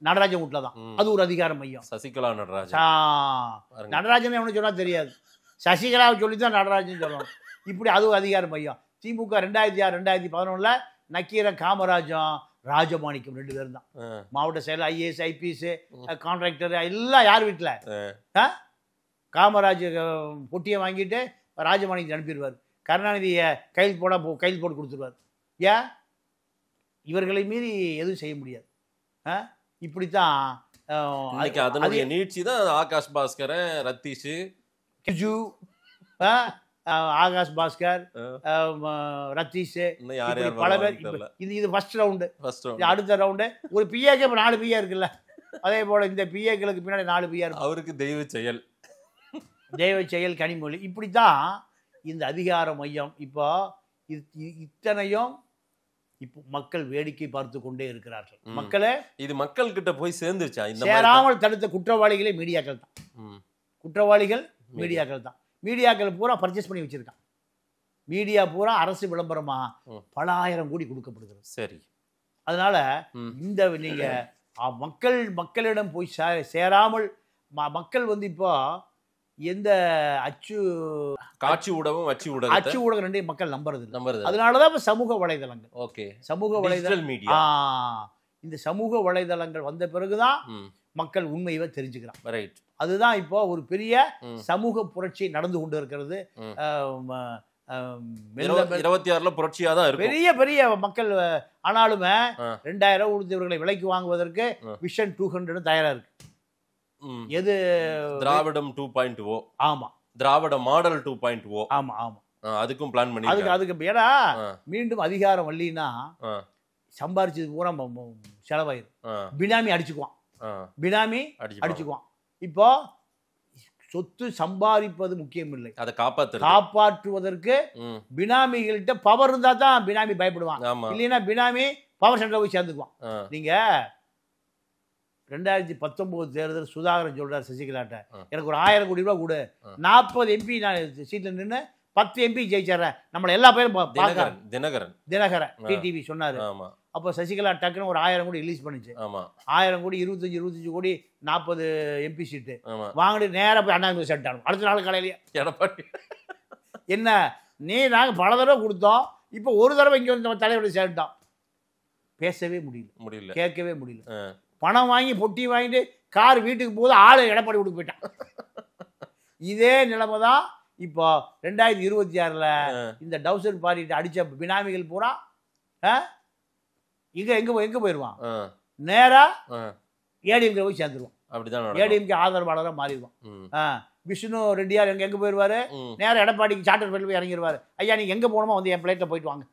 நடராஜன் வீட்டுல தான். அது ஒரு அதிகார மையம். சசிகலா நடராஜன் எவனு சொன்னா தெரியாது, சசிகலாவை சொல்லித்தான் நடராஜன் சொல்லணும். இப்படி அது ஒரு அதிகார மையம். திமுக 2006 2011 நக்கீரன் காமராஜம் ராஜமாணிக்கம் 2 பேரும் தான் மாவட்ட செயலர். IAS IPS கான்ட்ராக்டர் எல்லாம் யார் வீட்டுல? காமராஜ் பொட்டியை வாங்கிட்டு ராஜமாணிக்கு அனுப்பிடுவார். கருணாநிதியை கையில் போட்டு கொடுத்துருவார். ஏன்? இவர்களை மீறி எதுவும் செய்ய முடியாது. இப்படித்தான் அதனுடைய நீட்சி தான் ஆகாஷ் பாஸ்கர், ரத்தீஷ், கிஜு, ஆகாஷ் பாஸ்கர், ரத்தீஷ், பல பேர். இது ஃபர்ஸ்ட் ரவுண்டு. அடுத்த ரவுண்டு ஒரு பிஏக்கு இப்போ 4 பிஏ இருக்குல்ல, அதே போல இந்த பிஏக்களுக்கு பின்னாடி 4 பிஏ இருக்கு. அவருக்கு தெய்வ செயல் கனிமொழி. இப்படித்தான் இந்த அதிகார மையம். இப்போ இத்தனையும் இப்போ மக்கள் வேடிக்கை பார்த்து கொண்டே இருக்கிறார்கள். மக்களே, இது மக்கள் கிட்ட போய் சேர்ந்துருச்சா? சேராமல் தடுத்த குற்றவாளிகளே மீடியாக்கள் தான். குற்றவாளிகள் மீடியாக்கள் தான். மீடியாக்கள் பூரா பர்ச்சேஸ் பண்ணி வச்சிருக்கான். மீடியா பூரா அரசு விளம்பரமா பல ஆயிரம் கோடி கொடுக்கப்படுகிறது. சரி, அதனால இந்த நீங்க மக்களிடம் போய் சேராமல் மக்கள் வந்து இப்போ எந்த காட்சி ஊடகம் அச்சு ஊடகம் ரெண்டையும் மக்கள் நம்புறது. அதனாலதான் சமூக வலைதளங்கள். ஓகே, சமூக வலைதளம் மீடியா. இந்த சமூக வலைதளங்கள் வந்த பிறகுதான் மக்கள் உண்மையை தெரிஞ்சுக்கிறான். ரைட். அதுதான் இப்போ ஒரு பெரிய சமூக புரட்சி நடந்து கொண்டு இருக்கிறது. 26ல புரட்சியா தான் இருக்கு. பெரிய பெரிய மக்கள் ஆனாலுமே 2000 ஊழியர்களை விலைக்கு வாங்குவதற்கு விஷன் 200 தயாரா இருக்கு. எது திராவிடம் 2.0. ஆமா, திராவிட மாடல் 2.0. ஆமா ஆமா, அதுக்கும் பிளான் பண்ணி அதுக்கு ஏன்னா மீண்டும் அதிகாரம் வரலினா சம்பாரிச்சது பூரா செலவாயிரும். பினாமி அடிச்சுக்குவான், பினாமி அடிச்சுக்குவான். இப்போ சொத்து சம்பாதிப்பது முக்கியம் இல்லை, அதை காப்பாற்றுவதற்கு பினாமிகள்கிட்ட பவர் இருந்தா தான் பினாமி பயப்படுவான். இல்லைன்னா பினாமி பவர் சென்டர் போய் சேர்ந்துக்குவான். நீங்க 2019 தேர்தல் சுதாகரன் சொல்றாரு சசிகலாட்ட, எனக்கு ஒரு 1000 கோடி ரூபாய் கொடு, 40 MP நான் சீட்ல நின்று 10 MP ஜெயிச்சிடறேன், நம்மள எல்லா பேரும் தினகரன் டிடிவி சொன்னாரு. அப்போ சசிகலா டக்குன்னு ஒரு 1000 கோடி ரிலீஸ் பண்ணிச்சு. 1000 கோடி 25 கோடி 40 MP சீட்டு வாங்கிட்டு நேராக போய் அண்ணாமலை செட்டானோம். அடுத்த நாள் காலையிலேயே எடப்பாடி என்ன நீ நாங்கள் பல தடவை கொடுத்தோம், இப்போ ஒரு தடவை இங்கே வந்து தலைவரை சேர்ந்துட்டோம். பேசவே முடியல, கேட்கவே முடியல. பணம் வாங்கி பொட்டி வாங்கிட்டு கார் வீட்டுக்கு போது ஆளு எடப்பாடி வீட்டுக்கு போயிட்டான். இதே நிலைமை தான் இப்போ 2026ல் இந்த டவுசர் பாரிட்டு அடித்த பினாமிகள் பூரா எங்க போயிடுவான், நேரா ஏடிஎம்கே போய் சேர்ந்துருவான். ஏடிஎம்கே ஆதரவாளராக மாறிடுவான். விஷ்ணு ரெட்டியார் எங்க போயிடுவாரு, நேரம் எடப்பாடிக்கு சார்ட்டர் ஃபிளைட்ல போய் இறங்கிடுவாரு. ஐயா நீங்க எங்க போகணுமோ வந்து என் ஃபிளைட்ல போயிட்டு வாங்க.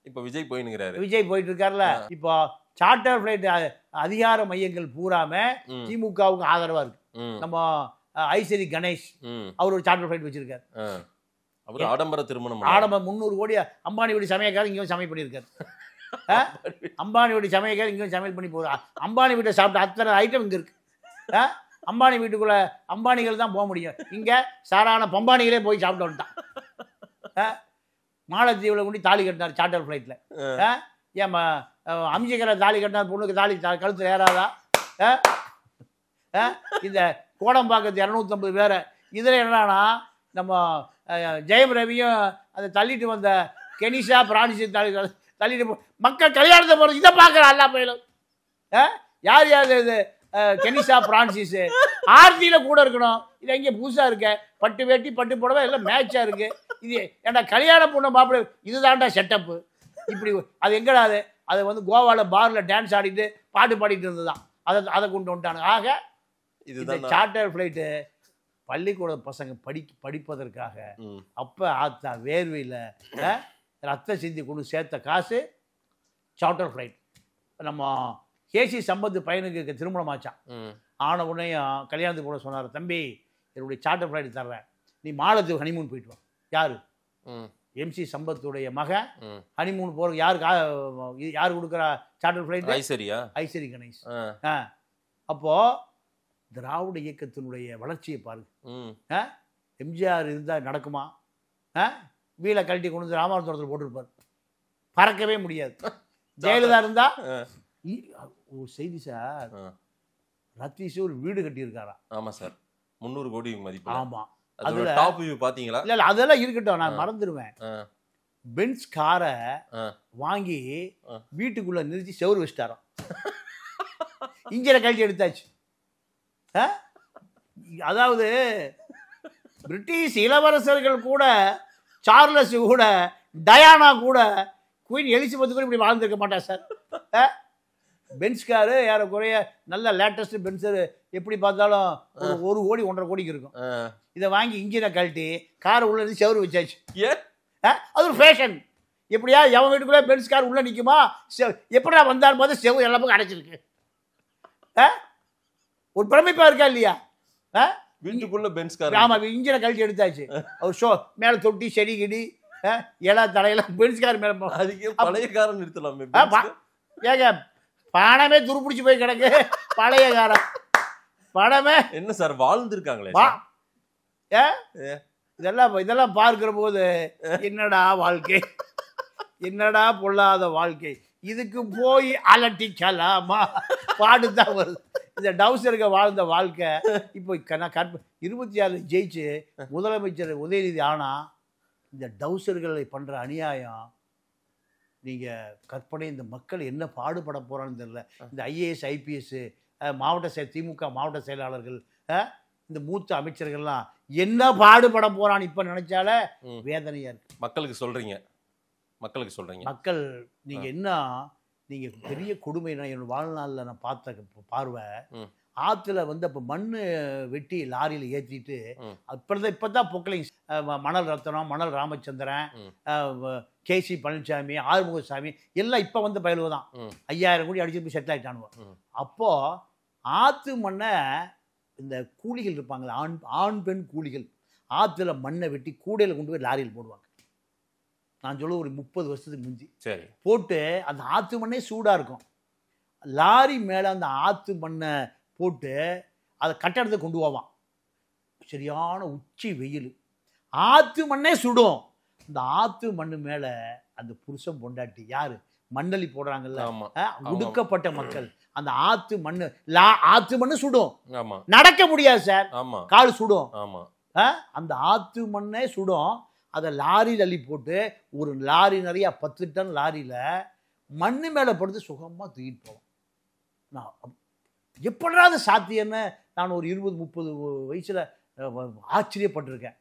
இப்போ விஜய் போயிட்டு இருக்காருல்ல. இப்போ சார்ட்டர் ஃபிளைட் அதிகார மையங்கள் பூராம திமுகவுக்கு ஆதரவா இருக்கு. நம்ம ஐசரி கணேஷ் அவர் ஒரு சார்ட்டர் ஃபிளைட் வச்சிருக்காரு. ஆடம்பர திருமணம், 300 கோடி அம்பானி வீடு சமையக்காரர் இங்கேயும் சமையல் பண்ணியிருக்காரு. அம்பானி வீட்டு சமையக்காரர் இங்கேயும் சமையல் பண்ணி போகிறார். அம்பானி வீட்டை சாப்பிட்ட அத்தனை ஐட்டம் இங்கே இருக்கு. அம்பானி வீட்டுக்குள்ள அம்பானிகள் தான் போக முடியும், இங்கே சாரான பம்பானிகளே போய் சாப்பிட்டு வந்துட்டான். மாலத்தீவில் கொண்டு தாலி கட்டினார் சார்ட்டர் ஃப்ளைட்டில். ஏன் அம்ஜிகரை தாலி கட்டினார், பொண்ணுக்கு தாலி கழுத்தில் ஏறாதா? இந்த கோடம்பாக்கத்து 250 பேரை இதில் என்னன்னா நம்ம ஜெயம் ரவியும் அதை தள்ளிட்டு வந்த கெனிஷா பிரான்சி தள்ளிட்டு மக்கள் கல்யாணத்தை போகிறது இதை பார்க்குற எல்லா பயிலும். யார் இது கெனிஷா பிரான்சிஸு ஆர்த்தியில் கூட இருக்கணும். இது எங்கே புதுசாக இருக்க, பட்டு வேட்டி பட்டு புடவை எல்லாம் மேட்சாக இருக்குது. இது ஏன்டா கல்யாண பொண்ணை மாப்பிள்ளை இதுதான்டா செட்டப்பு. இப்படி அது எங்கடா அதை வந்து கோவாவில் பாரில் டான்ஸ் ஆடிட்டு பாட்டு பாடிட்டு இருந்ததுதான், அதை கொண்டு வந்துட்டானு. ஆக இந்த சார்ட்டர் ஃப்ளைட்டு பள்ளிக்கூட பசங்க படிப்பதற்காக அப்போ ஆத்தா வேர்வையில் ரத்த சிந்தி கொண்டு சேர்த்த காசு சார்ட்டர் ஃப்ளைட். நம்ம கேசி சம்பத் பையனுக்கு திருமணம் ஆச்சான். ஆன உடனேயும் கல்யாணத்துக்கு கூட சொன்னார், தம்பி என்னுடைய சார்ட்டர் ஃப்ளைட் தர்றேன், நீ மாலத்தீவு ஹனிமூன் போயிட்டு வா. யாரு? MC சம்பத்துடைய மகன் ஹனிமூன் போகிறதுக்கு யார் கொடுக்குறா சார்ட்டர் ஃப்ளைட்? ஐசரி கணேஷ். அப்போ திராவிட இயக்கத்தினுடைய வளர்ச்சியை பாருங்க. எம்ஜிஆர் இருந்தால் நடக்குமா? வீலை கழட்டி கொண்டு வந்து ராமநாதபுரத்தில் போட்டிருப்பார், பறக்கவே முடியாது. ஜெயலலிதா இருந்தா ஒரு செய்தி சார், ரத்தீஷ் ஒரு வீடு கட்டியிருக்காரா? ஆமா சார், 300 கோடி மதிப்பு. ஆமா, அதுல டாப் வியூ பாத்தீங்களா? இல்ல அதெல்லாம் இருக்கட்டும், நான் மறந்துடுவேன். பென்ஸ் காரை வாங்கி வீட்டுக்குள்ள நிறுத்தி செவுரு வச்சிட்டாராம். இன்ஜினை கழட்டி எடுத்தாச்சு. அதாவது பிரிட்டிஷ் இளவரசர்கள் கூட, சார்லஸ் கூட, டயானா கூட, குயின் எலிசபெத் கூட இப்படி வாழ்ந்துருக்க மாட்டா சார். பென்ஸ் காரு ஏறக்குறைய நல்ல லேட்டஸ்ட் பென்ஸு, எப்படி பார்த்தாலும் 1 கோடி 1.5 கோடிக்கு இருக்கும். இதை வாங்கி இன்ஜினை கழட்டி காரை உள்ள இருந்து செவரு வச்சாச்சு. அது ஒரு ஃபேஷன். எப்படியா எவன் வீட்டுக்குள்ளே பென்ஸ் கார் உள்ள நிற்குமா? எப்படியா வந்தாலும் பார்த்து செவரு எல்லா பக்கம் அடைச்சிருக்கு. ஒரு பிரமிப்பா இருக்கா இல்லையா? வீட்டுக்குள்ள பென்ஸ் கார். ஆமா, இன்ஜினை கழட்டி எடுத்தாச்சு. அவர் ஷோ மேலே தொட்டி செடி கிடி எல்லா தலையெல்லாம் பென்ஸ் கார் மேலே. அதுக்கு பழைய காரை நிறுத்தலாம். ஏங்க பணமே துருப்பிடிச்சு போய் கிடக்கு பழைய காரம். பணமே என்ன சார் வாழ்ந்துருக்காங்களே. இதெல்லாம் பார்க்கிற போது என்னடா வாழ்க்கை, என்னடா பொல்லாத வாழ்க்கை, இதுக்கு போய் அலட்டிக்கலாமா பாடுதான் வருது. இந்த டவுசருக்கு வாழ்ந்த வாழ்க்கை இப்போ 26 ஜெயிச்சு முதலமைச்சர் உதயநிதி ஆனா இந்த டவுசர்களை பண்ற அநியாயம் நீங்கள் கற்பனை. இந்த மக்கள் என்ன பாடுபட போகிறான்னு தெரியல. இந்த IAS IPS மாவட்ட திமுக மாவட்ட செயலாளர்கள் இந்த மூத்த அமைச்சர்கள்லாம் என்ன பாடுபட போறான்னு இப்ப நினைச்சாலே வேதனையா இருக்கு. மக்களுக்கு சொல்றீங்க. மக்கள் நீங்க என்ன நீங்க பெரிய கொடுமை என்னோட வாழ்நாளில் நான் பார்த்த பார்வை, ஆற்றுல வந்து அப்போ மண்ணு வெட்டி லாரியில் ஏற்றிட்டு இப்போதான் பொக்கலிங் மணல் ரத்னம், மணல் ராமச்சந்திரன், கேசி பழனிசாமி, ஆறுமுகசாமி எல்லாம் இப்போ வந்து பயிலுவதான் 5000 கோடி அடிச்சு போய் செட்டில் ஆகிட்டானுவோம். அப்போது ஆற்று மண்ணை இந்த கூலிகள் இருப்பாங்களே, ஆண் பெண் கூலிகள் ஆற்றுல மண்ணை வெட்டி கூடையில் கொண்டு போய் லாரியில் போடுவாங்க. நான் சொல்ல ஒரு 30 வருஷத்துக்கு முந்தி சரி போட்டு அந்த ஆற்று மண்ணே சூடாக இருக்கும். லாரி மேலே அந்த ஆற்று மண்ணை போட்டு அதை கட்டடத்தை கொண்டு போவான். சரியான உச்சி வெயில், ஆற்று மண்ணே சுடும். இந்த ஆற்று மண்ணு மேலே அந்த புருஷன் பொண்டாட்டி யாரு மண்ணலி போடுறாங்கல்ல, ஒடுக்கப்பட்ட மக்கள், அந்த ஆற்று மண்ணு சுடும். நடக்க முடியாது சார், கால் சுடும். அந்த ஆற்று மண்ணே சுடும். அதை லாரியில் அள்ளி போட்டு ஒரு லாரி நிறைய 10 டன் லாரியில் மண்ணு மேலே படுத்து சுகமாக தூக்கிட்டு போவோம். நான் எப்படா அது சாத்தியன்னு நான் ஒரு 20-30 வயசில் ஆச்சரியப்பட்டிருக்கேன்.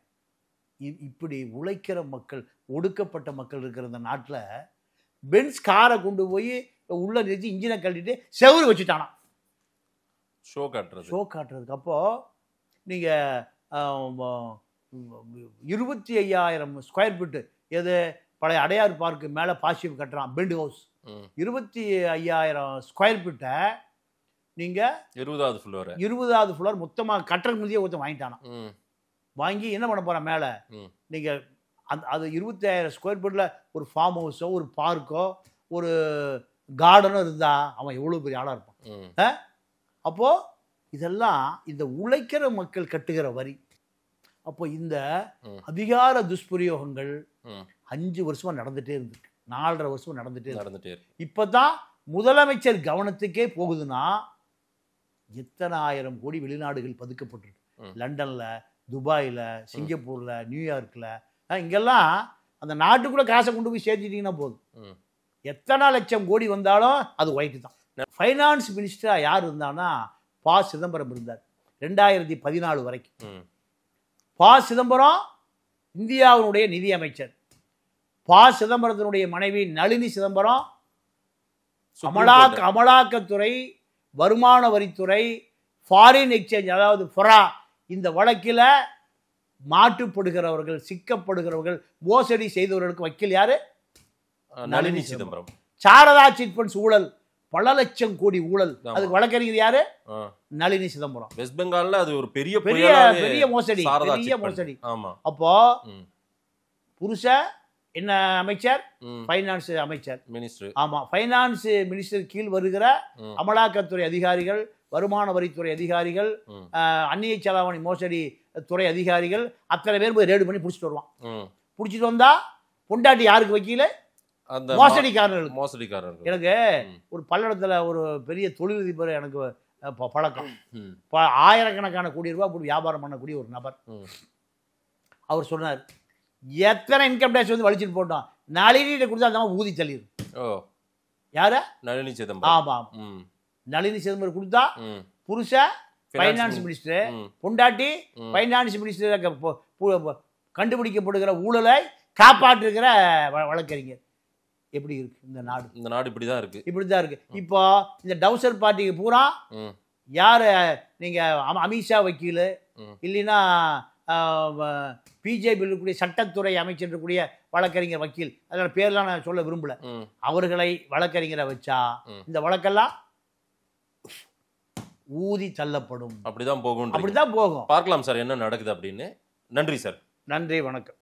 இப்படி உழைக்கிற மக்கள், ஒடுக்கப்பட்ட மக்கள் இருக்கிற இந்த நாட்டில் பென்ஸ் காரை கொண்டு போய் உள்ள நிறுத்தி இன்ஜினை கழட்டிட்டு செவுறு வச்சுட்டானா ஷோ காட்டுறதுக்கு. அப்போது நீங்கள் 25,000 ஸ்கொயர் ஃபீட்டு எது பழைய அடையார் பார்க்கு மேலே பாசிட்டிவ் கட்டுறான் பெண்ட் ஹவுஸ். 25,000 ஸ்கொயர் ஃபீட்டை நீங்கள் 20வது ஃப்ளோர் மொத்தமாக கட்டுறதுக்கு முந்தைய ஒருத்தன் வாங்கிட்டானா. வாங்கி என்ன பண்ண போகிறான் மேலே, நீங்கள் அது 25,000 ஸ்கொயர் ஃபீட்டில் ஒரு ஃபார்ம் ஹவுஸோ ஒரு பார்க்கோ ஒரு கார்டனோ இருந்தால் அவன் எவ்வளோ பெரிய ஆளாக இருப்பான். அப்போது இதெல்லாம் இந்த உழைக்கிற மக்கள் கட்டுகிற வரி. அப்போ இந்த அதிகார துஷ்பிரயோகங்கள் 5 வருஷமா நடந்துட்டே இருந்துருக்கு, 4.5 வருஷமா நடந்துட்டே இருக்கு. இப்பதான் முதலமைச்சர் கவனத்துக்கே போகுதுன்னா எத்தனை ஆயிரம் கோடி வெளிநாடுகள் பதுக்கப்பட்டிருக்கு. லண்டன்ல, துபாயில, சிங்கப்பூர்ல, நியூயார்க்ல, இங்கெல்லாம் அந்த நாட்டுக்குள்ள காசை கொண்டு போய் சேர்த்துட்டீங்கன்னா போதும். எத்தனை லட்சம் கோடி வந்தாலும் அது ஒயிட்டு தான். ஃபைனான்ஸ் மினிஸ்டரா யார் இருந்தான்னா ப. சிதம்பரம் இருந்தார் 2014 வரைக்கும். ப. சிதம்பரம் இந்தியாவினுடைய நிதி அமைச்சர். ப. சிதம்பரத்தினுடைய மனைவி நளினி சிதம்பரம் அமலாக்கத்துறை, வருமான வரித்துறை, ஃபாரின் எக்ஸ்சேஞ்ச் அதாவது ஃபொரா இந்த வழக்கில் மாட்டுப்படுகிறவர்கள், சிக்கப்படுகிறவர்கள், மோசடி செய்தவர்களுக்கு வக்கீல் யாரு? நளினி சிதம்பரம். சாரதா சிட் ஃபண்ட்ஸ் ஊழல், பல லட்சம் கோடி ஊழல், அதுக்கு வழக்கறிஞர் யாரு? நளினி சிதம்பரம். வெஸ்ட் பெங்கால்ல அது ஒரு பெரிய மோசடி, பெரிய மோசடி. அப்போ புருஷ என்ன அமைச்சர்? ஃபைனான்ஸ் அமைச்சர், மினிஸ்டர். ஆமா, ஃபைனான்ஸ் மினிஸ்டர் கீழ் வருகிற அமலாக்கத்துறை அதிகாரிகள், வருமான வரித்துறை அதிகாரிகள், அந்நிய செலாவணி மோசடி துறை அதிகாரிகள் அத்தனை பேர் போய் ரேடு பண்ணி பிடிச்சிட்டு வருவான். பிடிச்சிட்டு வந்தா பொண்டாட்டி யாருக்கு வக்கீல? மோசடிக்காரர்கள். எனக்கு ஒரு பல்லடத்துல ஒரு பெரிய தொழிலதிபர் எனக்கு பழக்கம். ஆயிரக்கணக்கான கோடி ரூபாய் போட்டு வியாபாரம் பண்ணக்கூடிய ஒரு நபர். அவர் சொன்னார், எத்தனை இன்கம் டேக்ஸ் வந்து வலிச்சுட்டு போட்டோம், நளினிட்ட கொடுத்தா அந்த ஊதி தள்ளிடு. யார? நளினி சிதம்பரம். ஆமா, நளினி சிதம்பரம் கொடுத்தா புருஷ ஃபைனான்ஸ் மினிஸ்டர், பொண்டாட்டி ஃபைனான்ஸ் மினிஸ்டர் கண்டுபிடிக்கப்படுகிற ஊழலை காப்பாற்றுகிற வழக்கறிஞர். எப்படி இருக்கு இந்த நாடு? இந்த நாடு இப்படிதான் இருக்கு, இப்படிதான் இருக்கு. இப்போ இந்த டவுசர் பார்ட்டிக்கு பூரா யாரு? நீங்க அமித்ஷா வக்கீல், இல்லைன்னா பிஜேபி இருக்கக்கூடிய சட்டத்துறை அமைச்சர் இருக்கக்கூடிய வழக்கறிஞர் வக்கீல், அதோட பேர்லாம் நான் சொல்ல விரும்பல, அவர்களை வழக்கறிஞரை வச்சா இந்த வழக்கெல்லாம் ஊதி தள்ளப்படும். அப்படிதான் போகும், அப்படிதான் போகும். பார்க்கலாம் சார் என்ன நடக்குது அப்படின்னு. நன்றி சார். நன்றி, வணக்கம்.